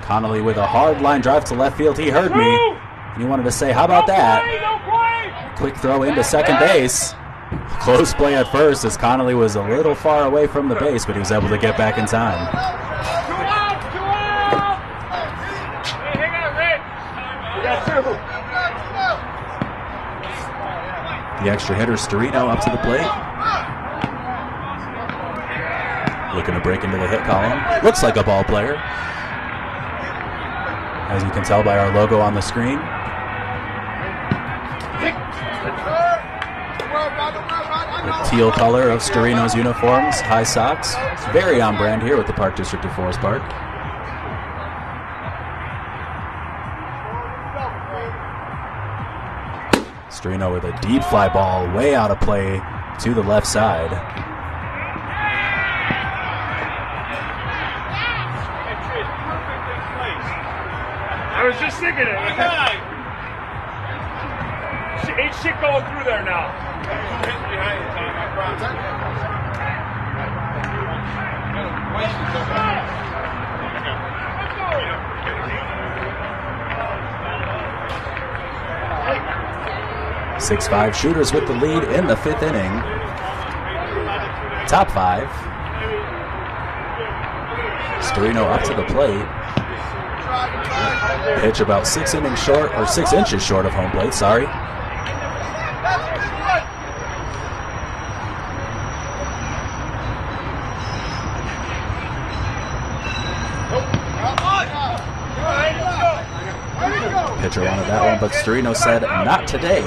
Speaker 5: Connolly with a hard line drive to left field. He heard me, and he wanted to say, how about that? Quick throw into second base. Close play at first as Connolly was a little far away from the base, but he was able to get back in time. The extra hitter, Storino, up to the plate. Looking to break into the hit column. Looks like a ball player, as you can tell by our logo on the screen. The teal color of Storino's uniforms, high socks. It's very on brand here with the Park District of Forest Park. Storino with a deep fly ball way out of play to the left side.
Speaker 6: I was just thinking it. Ain't shit going through there now. Behind you, Tom. I promise.
Speaker 5: 6-5 shooters with the lead in the fifth inning. Top five. Storino up to the plate. Pitch about 6 innings short, or 6 inches short of home plate, sorry. Pitcher wanted that one, but Storino said, not today.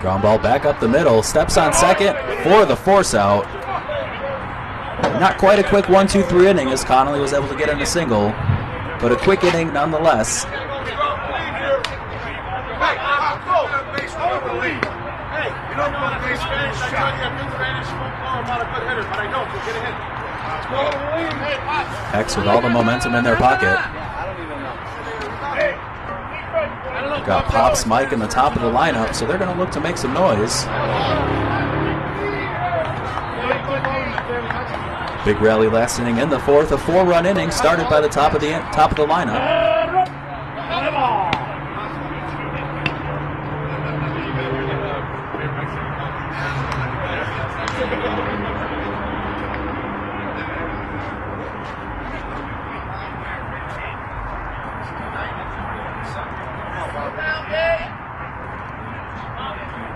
Speaker 5: Ground ball back up the middle, steps on second for the force out. Not quite a quick 1-2-3 inning as Connolly was able to get in a single, but a quick inning nonetheless. Hexx with all the momentum in their pocket. Got Pops, Mike in the top of the lineup, so they're going to look to make some noise. Big rally last inning in the fourth. A 4-run inning started by the top of the lineup.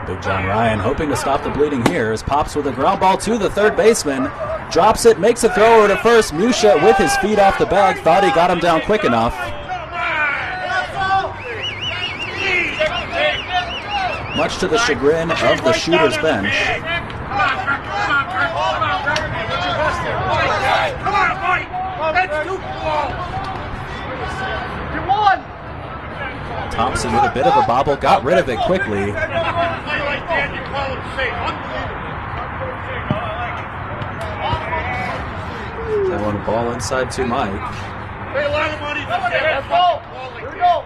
Speaker 5: Big John Ryan hoping to stop the bleeding here as Pops with a ground ball to the third baseman. Drops it, makes a throw over to first. Musha with his feet off the bag. Thought he got him down quick enough. Much to the chagrin of the shooter's bench. Thompson with a bit of a bobble, got rid of it quickly. That one ball inside to Mike.
Speaker 2: Pay a lot of money for that. Here we go.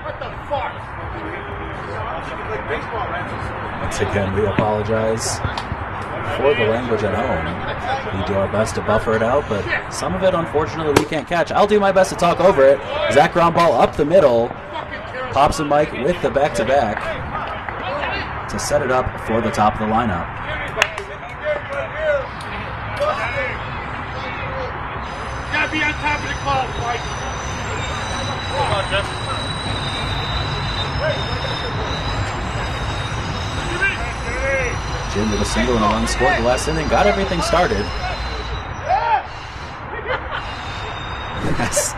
Speaker 2: What the fuck?
Speaker 5: Once again, we apologize for the language at home. We do our best to buffer it out, but some of it, unfortunately, we can't catch. I'll do my best to talk over it. Zach ground ball up the middle. Pops and Mike with the back-to-back to set it up for the top of the lineup.
Speaker 2: Gotta be on top of the call, Mike. Come on, Justin.
Speaker 5: Jim with a single and a run scored the last inning. Got everything started. Yes.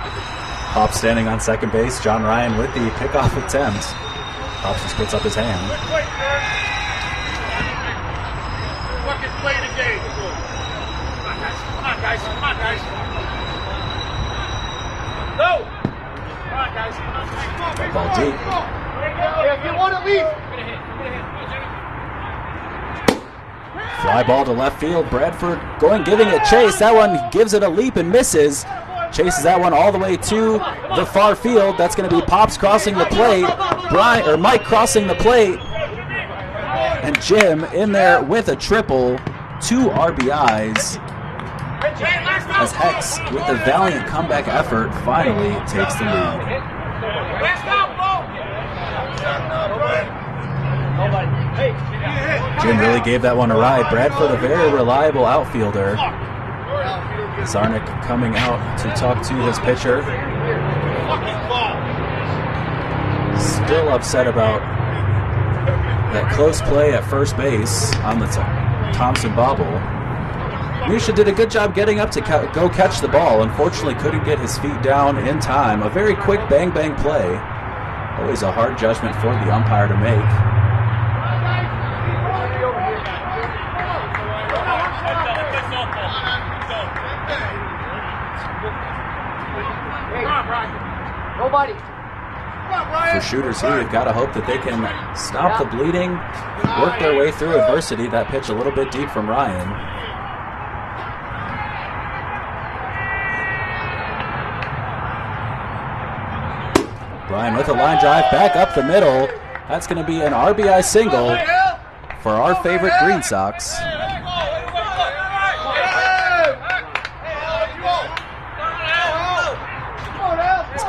Speaker 5: Pop standing on second base. John Ryan with the pickoff attempt. Pops just puts up his hand.
Speaker 2: Fucking play the game. Come on, guys. Come on, guys. Come on, guys. No. Come on, guys. Come on, guys.
Speaker 5: Ball deep.
Speaker 2: Hey, if you want to leave.
Speaker 5: Fly ball to left field. Bradford giving it chase. That one gives it a leap and misses. Chases that one all the way to the far field. That's going to be Pops crossing the plate. Mike crossing the plate. And Jim in there with a triple. 2 RBIs. As Hexx, with a valiant comeback effort, finally takes the lead. Jim really gave that one a ride. Bradford, a very reliable outfielder. Zarnik coming out to talk to his pitcher. Still upset about that close play at first base on the Thompson bobble. Misha did a good job getting up to go catch the ball. Unfortunately, couldn't get his feet down in time. A very quick bang-bang play. Always a hard judgment for the umpire to make.
Speaker 7: Nobody.
Speaker 5: For shooters here, you've got to hope that they can stop the bleeding, work their way through adversity. That pitch a little bit deep from Ryan. Brian with a line drive back up the middle. That's going to be an RBI single for our favorite Green Sox.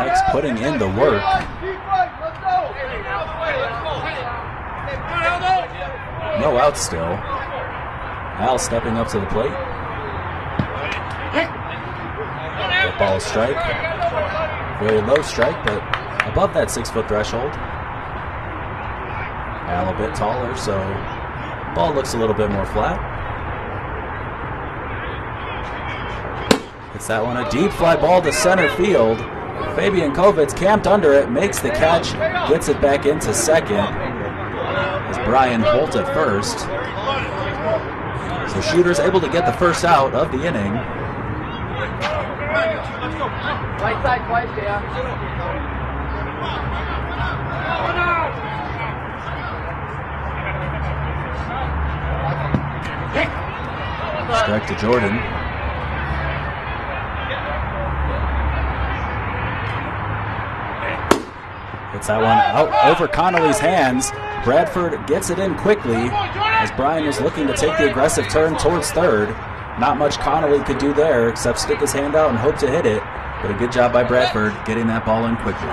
Speaker 5: Hexx putting in the work. No outs still. Al stepping up to the plate. That ball is strike. Very low strike, but above that 6-foot threshold. Al a bit taller, so ball looks a little bit more flat. It's that one, a deep fly ball to center field. Fabian Kovitz camped under it, makes the catch, gets it back into second as Brian Holt at first. So Shooter's able to get the first out of the inning.
Speaker 7: Right side twice, Dan.
Speaker 5: Strike to Jordan. Gets that one out over Connolly's hands. Bradford gets it in quickly as Brian was looking to take the aggressive turn towards third. Not much Connolly could do there except stick his hand out and hope to hit it. But a good job by Bradford getting that ball in quickly.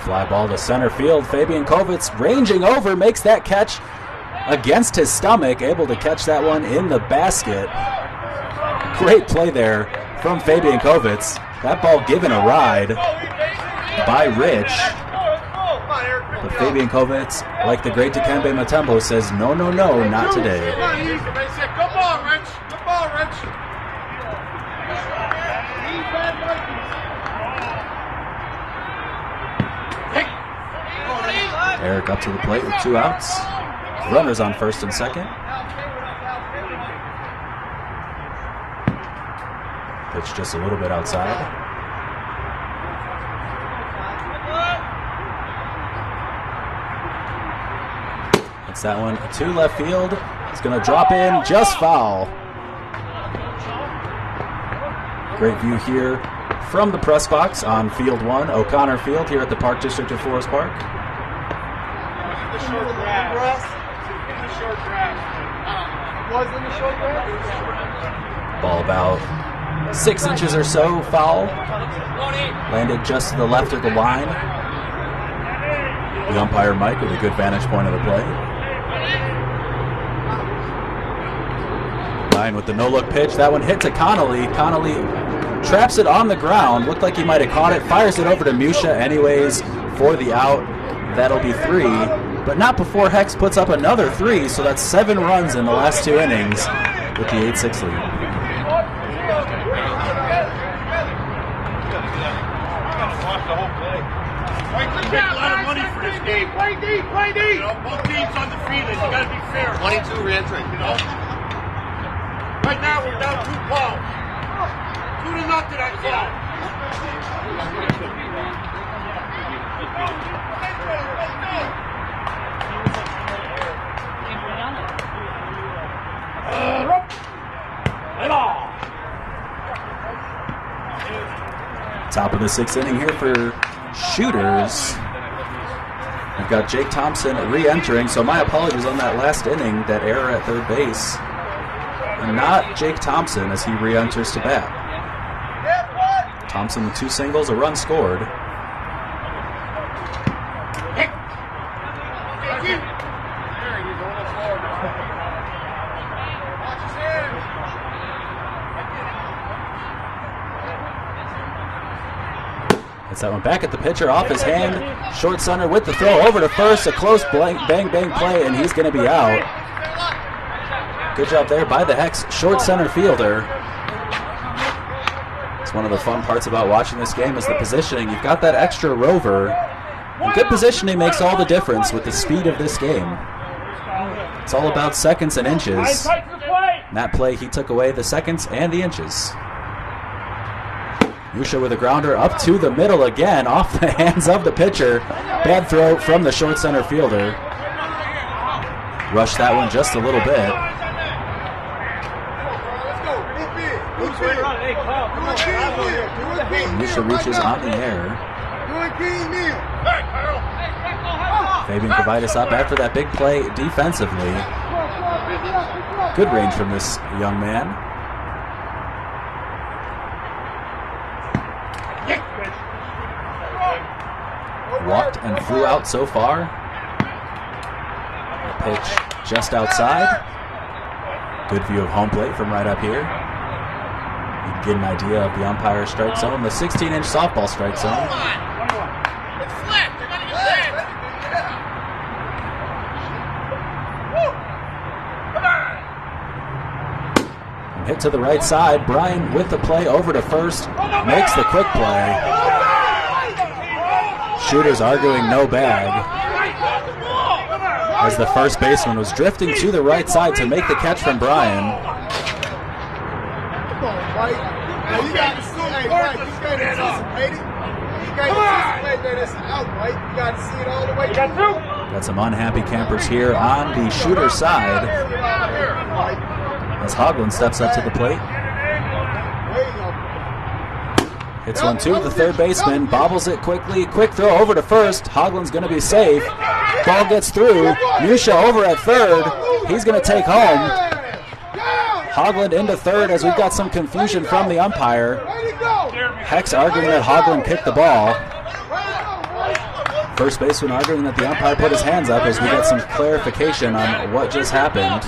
Speaker 5: Fly ball to center field. Fabian Kovitz ranging over, makes that catch against his stomach, able to catch that one in the basket. Great play there from Fabian Kovitz. That ball given a ride by Rich. But Fabian Kovitz, like the great Dikembe Mutombo, says, no, no, no, not today.
Speaker 2: Come on, Rich. Come on, Rich.
Speaker 5: Eric up to the plate with 2 outs. Runners on first and second. Pitch just a little bit outside. It's that one to left field. It's going to drop in, just foul. Great view here from the press box on Field 1, O'Connor Field here at the Park District of Forest Park.
Speaker 2: The short grass. In the short grass. Was in the short grass?
Speaker 5: Ball about 6 inches or so foul. Landed just to the left of the line. The umpire, Mike, with a good vantage point of the play. Line with the no-look pitch. That one hit to Connolly. Connolly traps it on the ground. Looked like he might have caught it. Fires it over to Musha anyways for the out. That'll be 3. But not before Hexx puts up another 3. So that's 7 runs in the last 2 innings with the 8-6 lead.
Speaker 2: Take a lot of money for this game. Play deep, play deep. You know, both teams undefeated. You got to be fair.
Speaker 3: 22 re-entering.
Speaker 2: You know. Right now we're down 2 balls. 2-0. I call.
Speaker 5: Top of the 6th inning here for Shooters. We've got Jake Thompson re-entering, so my apologies on that last inning, that error at third base. And not Jake Thompson as he re-enters to bat. Thompson with 2 singles, a run scored. Hits that one back at the pitcher, off his hand. Short center with the throw over to first. A close bang bang play, and he's going to be out. Good job there by the Hexx short center fielder. It's one of the fun parts about watching this game is the positioning. You've got that extra rover. And good positioning makes all the difference with the speed of this game. It's all about seconds and inches. In that play, he took away the seconds and the inches. Musha with a grounder up to the middle again, off the hands of the pitcher. Bad throw from the short center fielder. Rushed that one just a little bit. Musha reaches on the air. Fabian Providus up after that big play defensively. Good range from this young man. Walked and flew out so far. A pitch just outside. Good view of home plate from right up here. You can get an idea of the umpire's strike zone, the 16-inch softball strike zone. And hit to the right side. Brian with the play over to first. Makes the quick play. Shooters arguing no bag as the first baseman was drifting to the right side to make the catch from Brian.
Speaker 2: You got to see it. You got to anticipate it. You got to anticipate that it's out, right? You got to see it all the way through.
Speaker 5: Got some unhappy campers here on the shooter side as Hoglund steps up to the plate. Hits one to the third baseman, bobbles it quickly, quick throw over to first. Hoglund's going to be safe. Ball gets through. Musha over at third. He's going to take home. Hoglund into third as we've got some confusion from the umpire. Hexx arguing that Hoglund kicked the ball. First baseman arguing that the umpire put his hands up as we get some clarification on what just happened.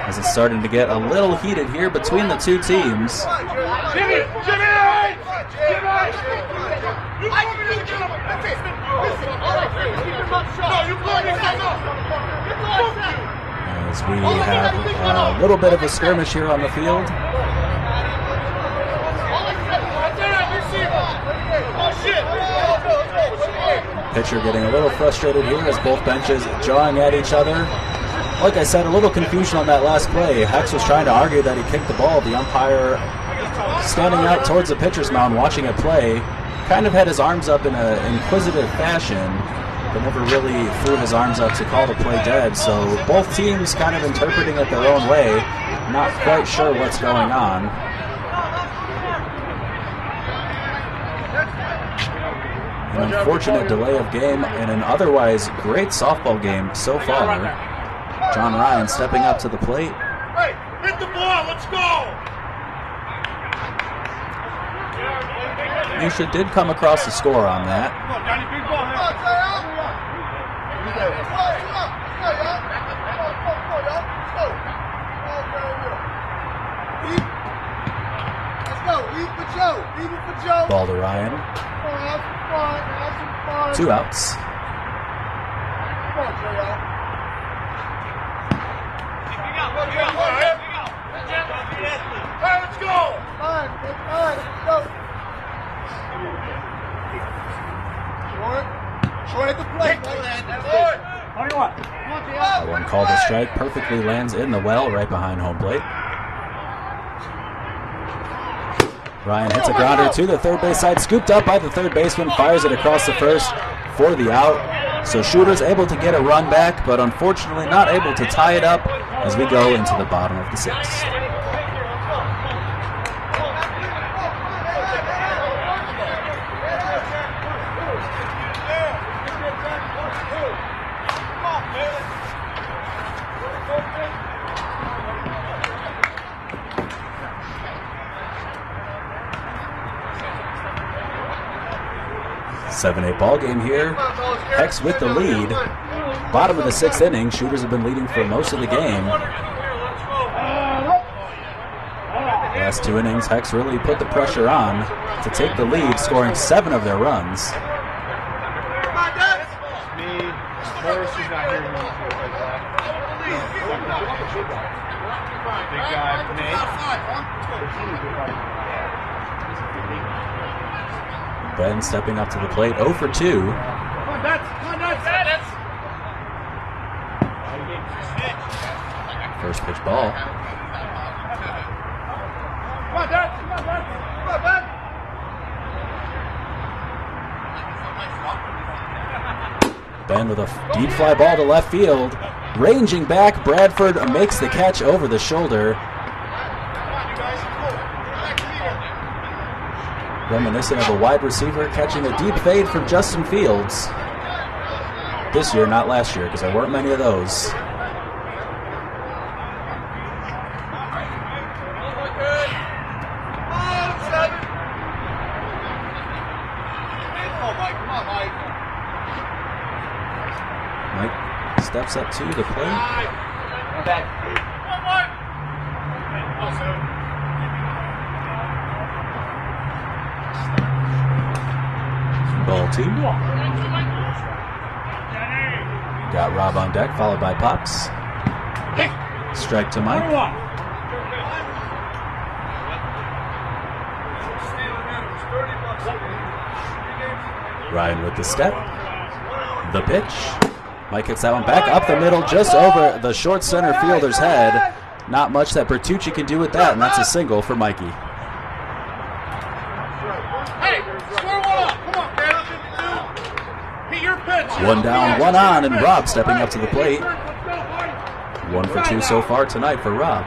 Speaker 5: As it's starting to get a little heated here between the two teams. As we have a little bit of a skirmish here on the field. Pitcher getting a little frustrated here as both benches jawing at each other. Like I said, a little confusion on that last play. Hexx was trying to argue that he kicked the ball. The umpire standing out towards the pitcher's mound watching it play. Kind of had his arms up in an inquisitive fashion. but never really threw his arms up to call the play dead. So both teams kind of interpreting it their own way, not quite sure what's going on. An unfortunate delay of game in an otherwise great softball game so far. John Ryan stepping up to the plate.
Speaker 2: Hey, hit the ball, let's go!
Speaker 5: Musha did come across the score on that.
Speaker 2: Come on, Johnny, big ball, man. Let's go, leave for Joe, leave it for Joe.
Speaker 5: Ball to Ryan.
Speaker 2: Have
Speaker 5: 2 outs.
Speaker 2: Come on, Joe. Hey, let's go! Fine, let's go. Short at the plate. How do you want?
Speaker 5: That one called a strike, perfectly lands in the well right behind home plate. Ryan hits a grounder to the third base side, scooped up by the third baseman, fires it across the first for the out. So Shooter's able to get a run back, but unfortunately not able to tie it up as we go into the bottom of the 6th. Seven-8 ball game here. Hexx with the lead. Bottom of the 6th inning. Shooters have been leading for most of the game. Last 2 innings, Hexx really put the pressure on to take the lead, scoring 7 of their runs. Ben stepping up to the plate, 0 for 2. First pitch ball. Ben with a deep fly ball to left field. Ranging back, Bradford makes the catch over the shoulder. Reminiscent of a wide receiver catching a deep fade from Justin Fields. This year, not last year, because there weren't many of those. Mike steps up to the plate. Ball 2. Got Rob on deck, followed by Pops. Strike to Mike. Ryan with the step. The pitch. Mike hits that one back up the middle, just over the short center fielder's head. Not much that Bertucci can do with that, and that's a single for Mikey. One down, one on, and Rob stepping up to the plate. 1 for 2 so far tonight for Rob.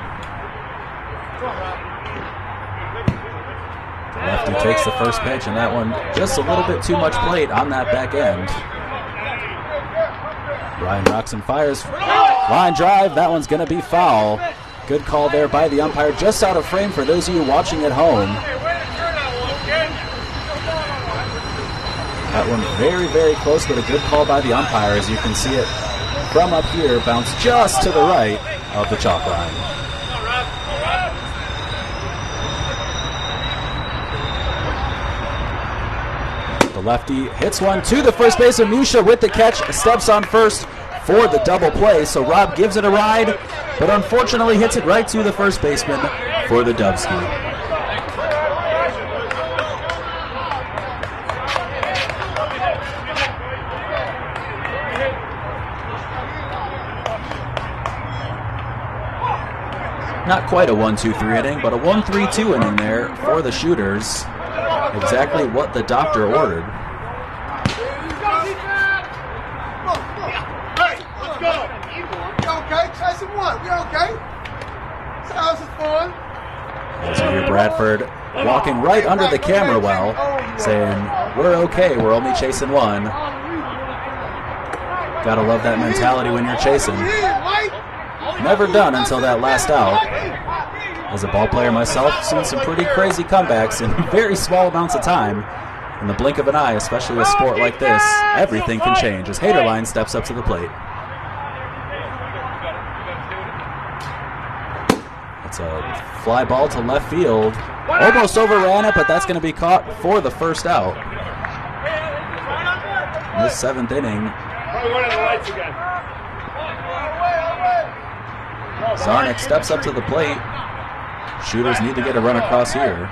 Speaker 5: The lefty takes the first pitch, and that one just a little bit too much plate on that back end. Ryan rocks and fires. Line drive, that one's going to be foul. Good call there by the umpire, just out of frame for those of you watching at home. That one very, very close, but a good call by the umpire. As you can see it from up here, bounce just to the right of the chalk line. The lefty hits one to the first base, and Musha with the catch steps on first for the double play. So Rob gives it a ride, but unfortunately hits it right to the first baseman for the Dubski. Not quite a 1-2-3 inning, but a 1-3-2 inning there for the Shooters. Exactly what the doctor ordered.
Speaker 2: okay. Chasing what? We okay. Sounds fun.
Speaker 5: As you hear Bradford walking right under the camera well, saying, we're okay, we're only chasing one. Gotta love that mentality when you're chasing. Never done until that last out. As a ball player myself, seen some pretty crazy comebacks in very small amounts of time. In the blink of an eye, especially a sport like this, everything can change as Haderline steps up to the plate. It's a fly ball to left field. Almost overran it, but that's going to be caught for the first out. In this 7th inning, Zarnik steps up to the plate. Shooters need to get a run across here.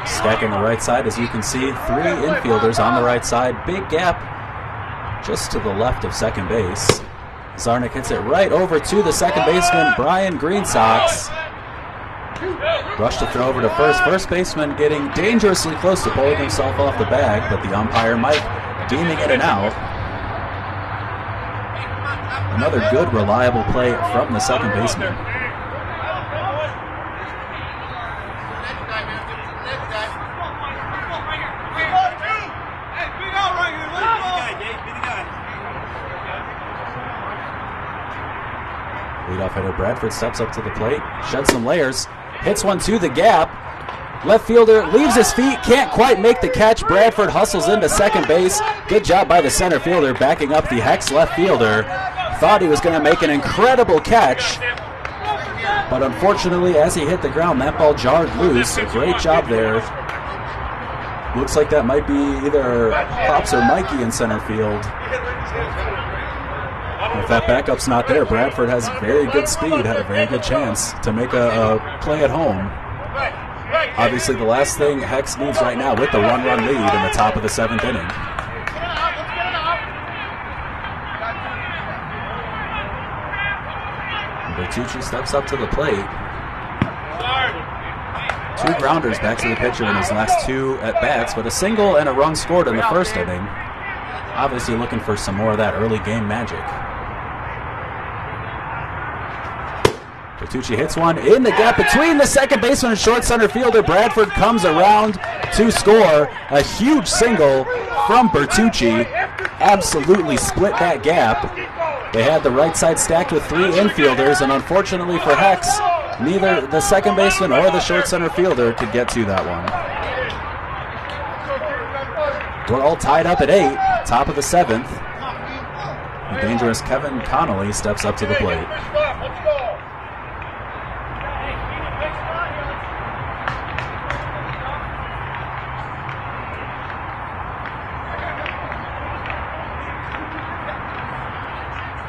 Speaker 5: Stacking the right side, as you can see, 3 infielders on the right side. Big gap just to the left of second base. Zarnik hits it right over to the second baseman, Brian Greensox. Rush to throw over to first. First baseman getting dangerously close to pulling himself off the bag, but the umpire, Mike, deeming it an out. Another good, reliable play from the second baseman. Leadoff hitter Bradford steps up to the plate, sheds some layers, hits one to the gap. Left fielder leaves his feet, can't quite make the catch. Bradford hustles into second base. Good job by the center fielder backing up the Hexx left fielder. Thought he was going to make an incredible catch, but unfortunately as he hit the ground, that ball jarred loose. A great job there. Looks like that might be either Pops or Mikey in center field. If that backup's not there, Bradford has very good speed, had a very good chance to make a play at home. Obviously, the last thing Hexx needs right now with the one-run lead in the top of the 7th inning. Bertucci steps up to the plate. 2 grounders back to the pitcher in his last 2 at-bats, but a single and a run scored in the first inning. Obviously looking for some more of that early game magic. Bertucci hits one in the gap between the second baseman and short center fielder. Bradford comes around to score. A huge single from Bertucci. Absolutely split that gap. They had the right side stacked with 3 infielders, and unfortunately for Hexx, neither the second baseman or the short center fielder could get to that one. We're all tied up at 8, top of the 7th. The dangerous Kevin Connolly steps up to the plate.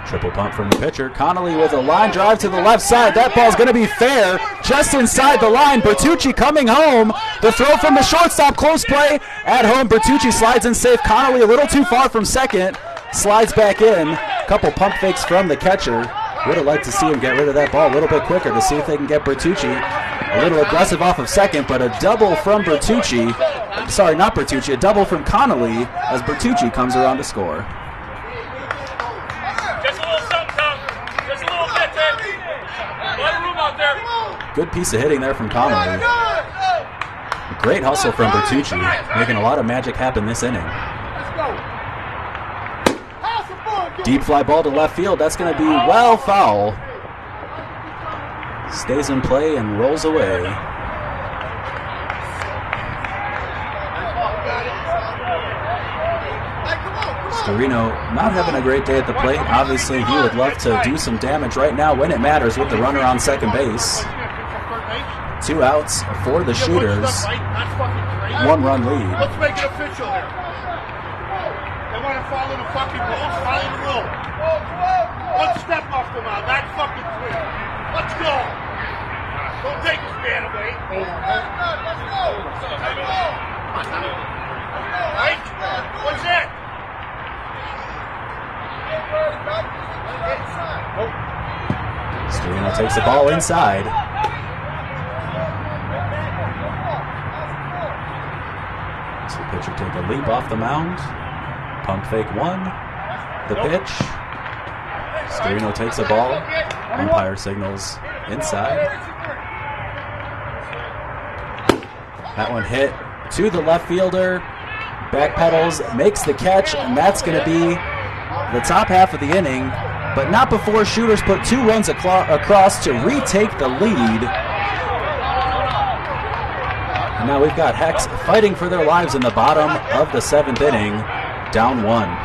Speaker 5: Triple pump from the pitcher. Connolly with a line drive to the left side. That ball's going to be fair, just inside the line. Bertucci coming home. The throw from the shortstop, close play at home. Bertucci slides in safe. Connolly a little too far from second. Slides back in. Couple pump fakes from the catcher. Would have liked to see him get rid of that ball a little bit quicker to see if they can get Bertucci a little aggressive off of second, but a double from Bertucci. Sorry, not Bertucci. A double from Connolly as Bertucci comes around to score. Good piece of hitting there from Connolly. Great hustle from Bertucci, making a lot of magic happen this inning. Deep fly ball to left field. That's going to be well foul. Stays in play and rolls away. Storino not having a great day at the plate. Obviously, he would love to do some damage right now when it matters with the runner on second base. 2 outs for the shooters. 1-run lead.
Speaker 2: Let's make it official here. They want to follow the fucking rules, follow the rule. One step off the mound, that's fucking clear. Let's go. Don't take this man away. Let's go. Right? What's that?
Speaker 5: Storino takes the ball inside. leap off the mound. Pump fake 1. The pitch. Storino takes the ball. Umpire signals inside. That one hit to the left fielder. Backpedals, makes the catch, and that's going to be the top half of the inning, but not before Shooters put 2 runs across to retake the lead. And now we've got Hexx fighting for their lives in the bottom of the 7th inning, down 1.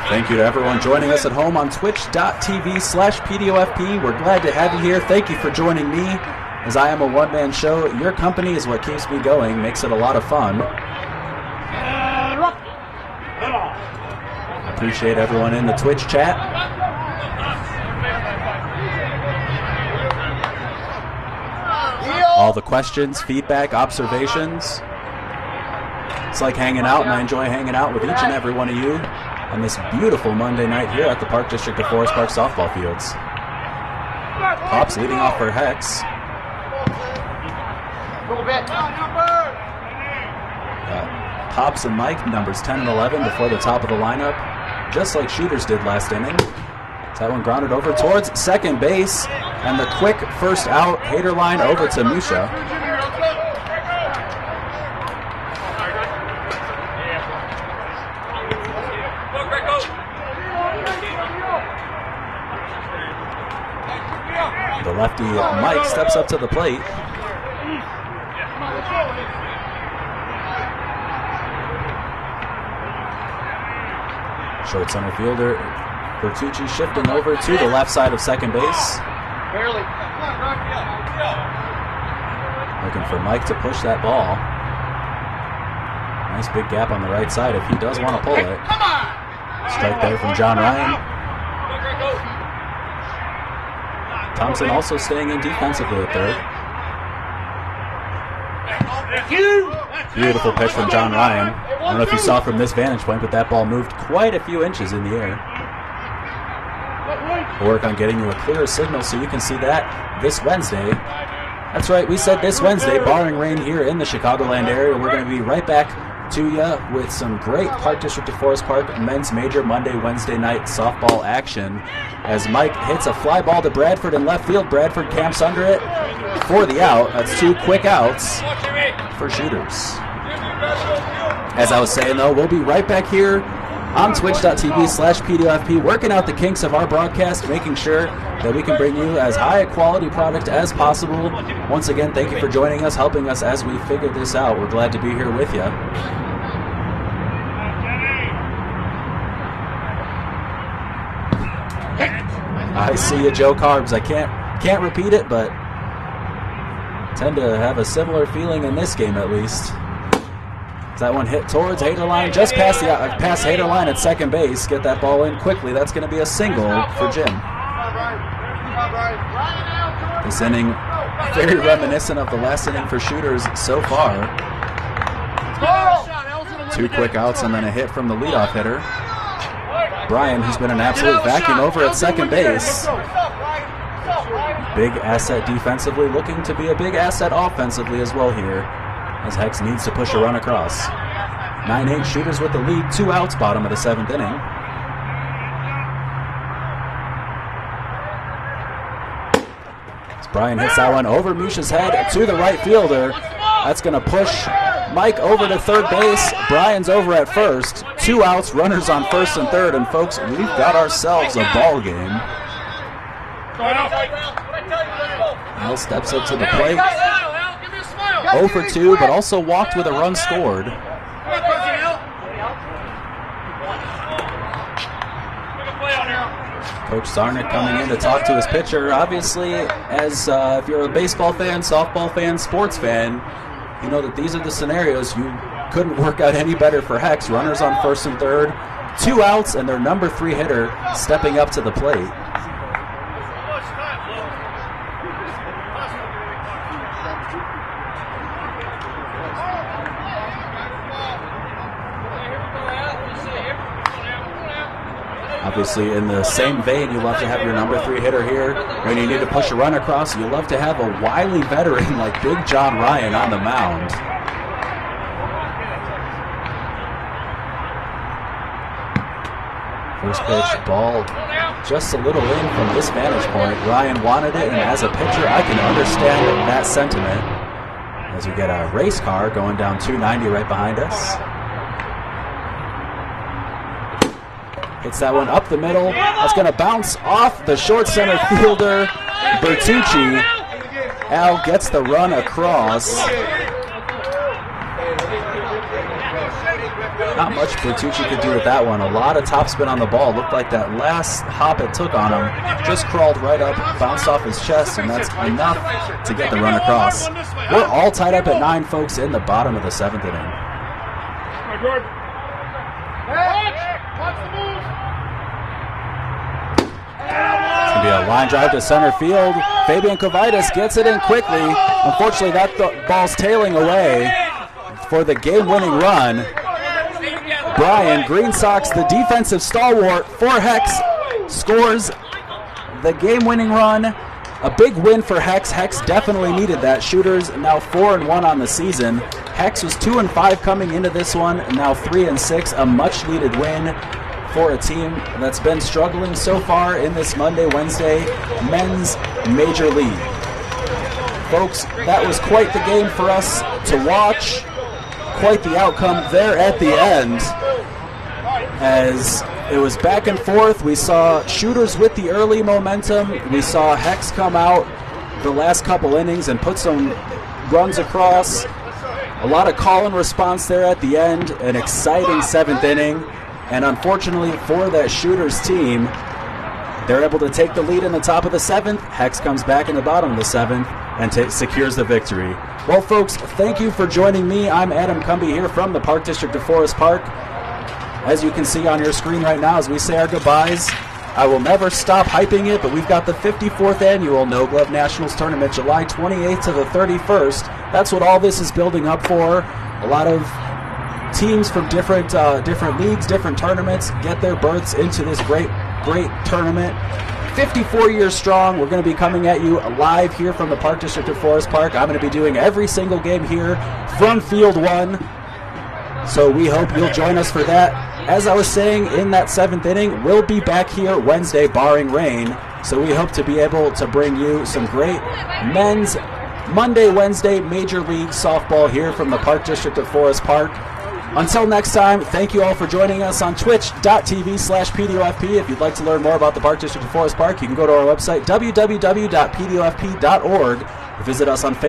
Speaker 5: Thank you to everyone joining us at home on twitch.tv/PDOFP. We're glad to have you here. Thank you for joining me. As I am a one-man show, your company is what keeps me going, makes it a lot of fun. Appreciate everyone in the Twitch chat. All the questions, feedback, observations. It's like hanging out, and I enjoy hanging out with each and every one of you on this beautiful Monday night here at the Park District of Forest Park softball fields. Pops leading off for Hexx. Pops and Mike, numbers 10 and 11 before the top of the lineup, just like Shooters did last inning. That one grounded over towards second base, and the quick first out, hater line over to Musha. The lefty Mike steps up to the plate. Short center fielder Bertucci shifting over to the left side of second base.
Speaker 7: Barely.
Speaker 5: Looking for Mike to push that ball. Nice big gap on the right side if he does want to pull it. Strike there from John Ryan. Thompson also staying in defensively at third. Beautiful pitch from John Ryan. I don't know if you saw from this vantage point, but that ball moved quite a few inches in the air. We'll work on getting you a clearer signal so you can see that this Wednesday. That's right, we said this Wednesday, barring rain here in the Chicagoland area. We're going to be right back to you with some great Park District of Forest Park men's major Monday, Wednesday night softball action as Mike hits a fly ball to Bradford in left field. Bradford camps under it for the out. That's 2 quick outs for Shooters. As I was saying, though, we'll be right back here on twitch.tv/PDOFP working out the kinks of our broadcast, making sure that we can bring you as high a quality product as possible. Once again, thank you for joining us, helping us as we figure this out. We're glad to be here with you. I see you, Joe Carbs. I can't repeat it, but tend to have a similar feeling in this game at least. That one hit towards hater line, just past hater line at second base. Get that ball in quickly. That's going to be a single for Jim. This inning, very reminiscent of the last inning for Shooters so far. 2 quick outs and then a hit from the leadoff hitter, Brian, who's been an absolute vacuum over at second base. Big asset defensively, looking to be a big asset offensively as well here, as Hexx needs to push a run across. 9-8 Shooters with the lead, 2 outs, bottom of the 7th inning. As Brian hits that one over Musha's head to the right fielder. That's going to push Mike over to third base. Brian's over at first. 2 outs, runners on first and third. And folks, we've got ourselves a ball game. Al steps up to the plate. 0 for 2, but also walked with a run scored. Coach Sarnick coming in to talk to his pitcher. Obviously, as if you're a baseball fan, softball fan, sports fan, you know that these are the scenarios. You couldn't work out any better for Hexx. Runners on first and third, 2 outs, and their number 3 hitter stepping up to the plate. Obviously, in the same vein, you love to have your number 3 hitter here. When you need to push a run across, you love to have a wily veteran like Big John Ryan on the mound. First pitch, ball just a little in from this vantage point. Ryan wanted it, and as a pitcher, I can understand that sentiment. As we get a race car going down 290 right behind us. Hits that one up the middle. That's going to bounce off the short center fielder, Bertucci. Al gets the run across. Not much Bertucci could do with that one. A lot of topspin on the ball. Looked like that last hop it took on him just crawled right up, bounced off his chest, and that's enough to get the run across. We're all tied up at 9, folks, in the bottom of the 7th inning. It's going to be a line drive to center field. Fabian Kovitis gets it in quickly. Unfortunately, that ball's tailing away for the game-winning run. Brian, Green Sox, the defensive stalwart for Hexx, scores the game-winning run. A big win for Hexx. Hexx definitely needed that. Shooters now 4-1 on the season. Hexx was 2-5 coming into this one, and now 3-6. A much-needed win for a team that's been struggling so far in this Monday-Wednesday men's major league. Folks, that was quite the game for us to watch. Quite the outcome there at the end, as it was back and forth. We saw shooters with the early momentum. We saw Hexx come out the last couple innings and put some runs across. A lot of call and response there at the end. An exciting 7th inning, and unfortunately for that shooters team, they're able to take the lead in the top of the 7th. Hexx comes back in the bottom of the 7th and secures the victory. Well, folks, thank you for joining me. I'm Adam Cumby here from the Park District of Forest Park. As you can see on your screen right now, as we say our goodbyes, I will never stop hyping it, but we've got the 54th annual No Glove Nationals Tournament, July 28th to the 31st. That's what all this is building up for. A lot of teams from different leagues, different tournaments get their berths into this great tournament. 54 years strong. We're going to be coming at you live here from the Park District of Forest Park. I'm going to be doing every single game here from Field 1. So we hope you'll join us for that. As I was saying, in that 7th inning, we'll be back here Wednesday, barring rain. So we hope to be able to bring you some great men's Monday, Wednesday Major League Softball here from the Park District of Forest Park. Until next time, thank you all for joining us on twitch.tv/PDOFP. If you'd like to learn more about the Park District of Forest Park, you can go to our website, www.pdofp.org. Visit us on Facebook.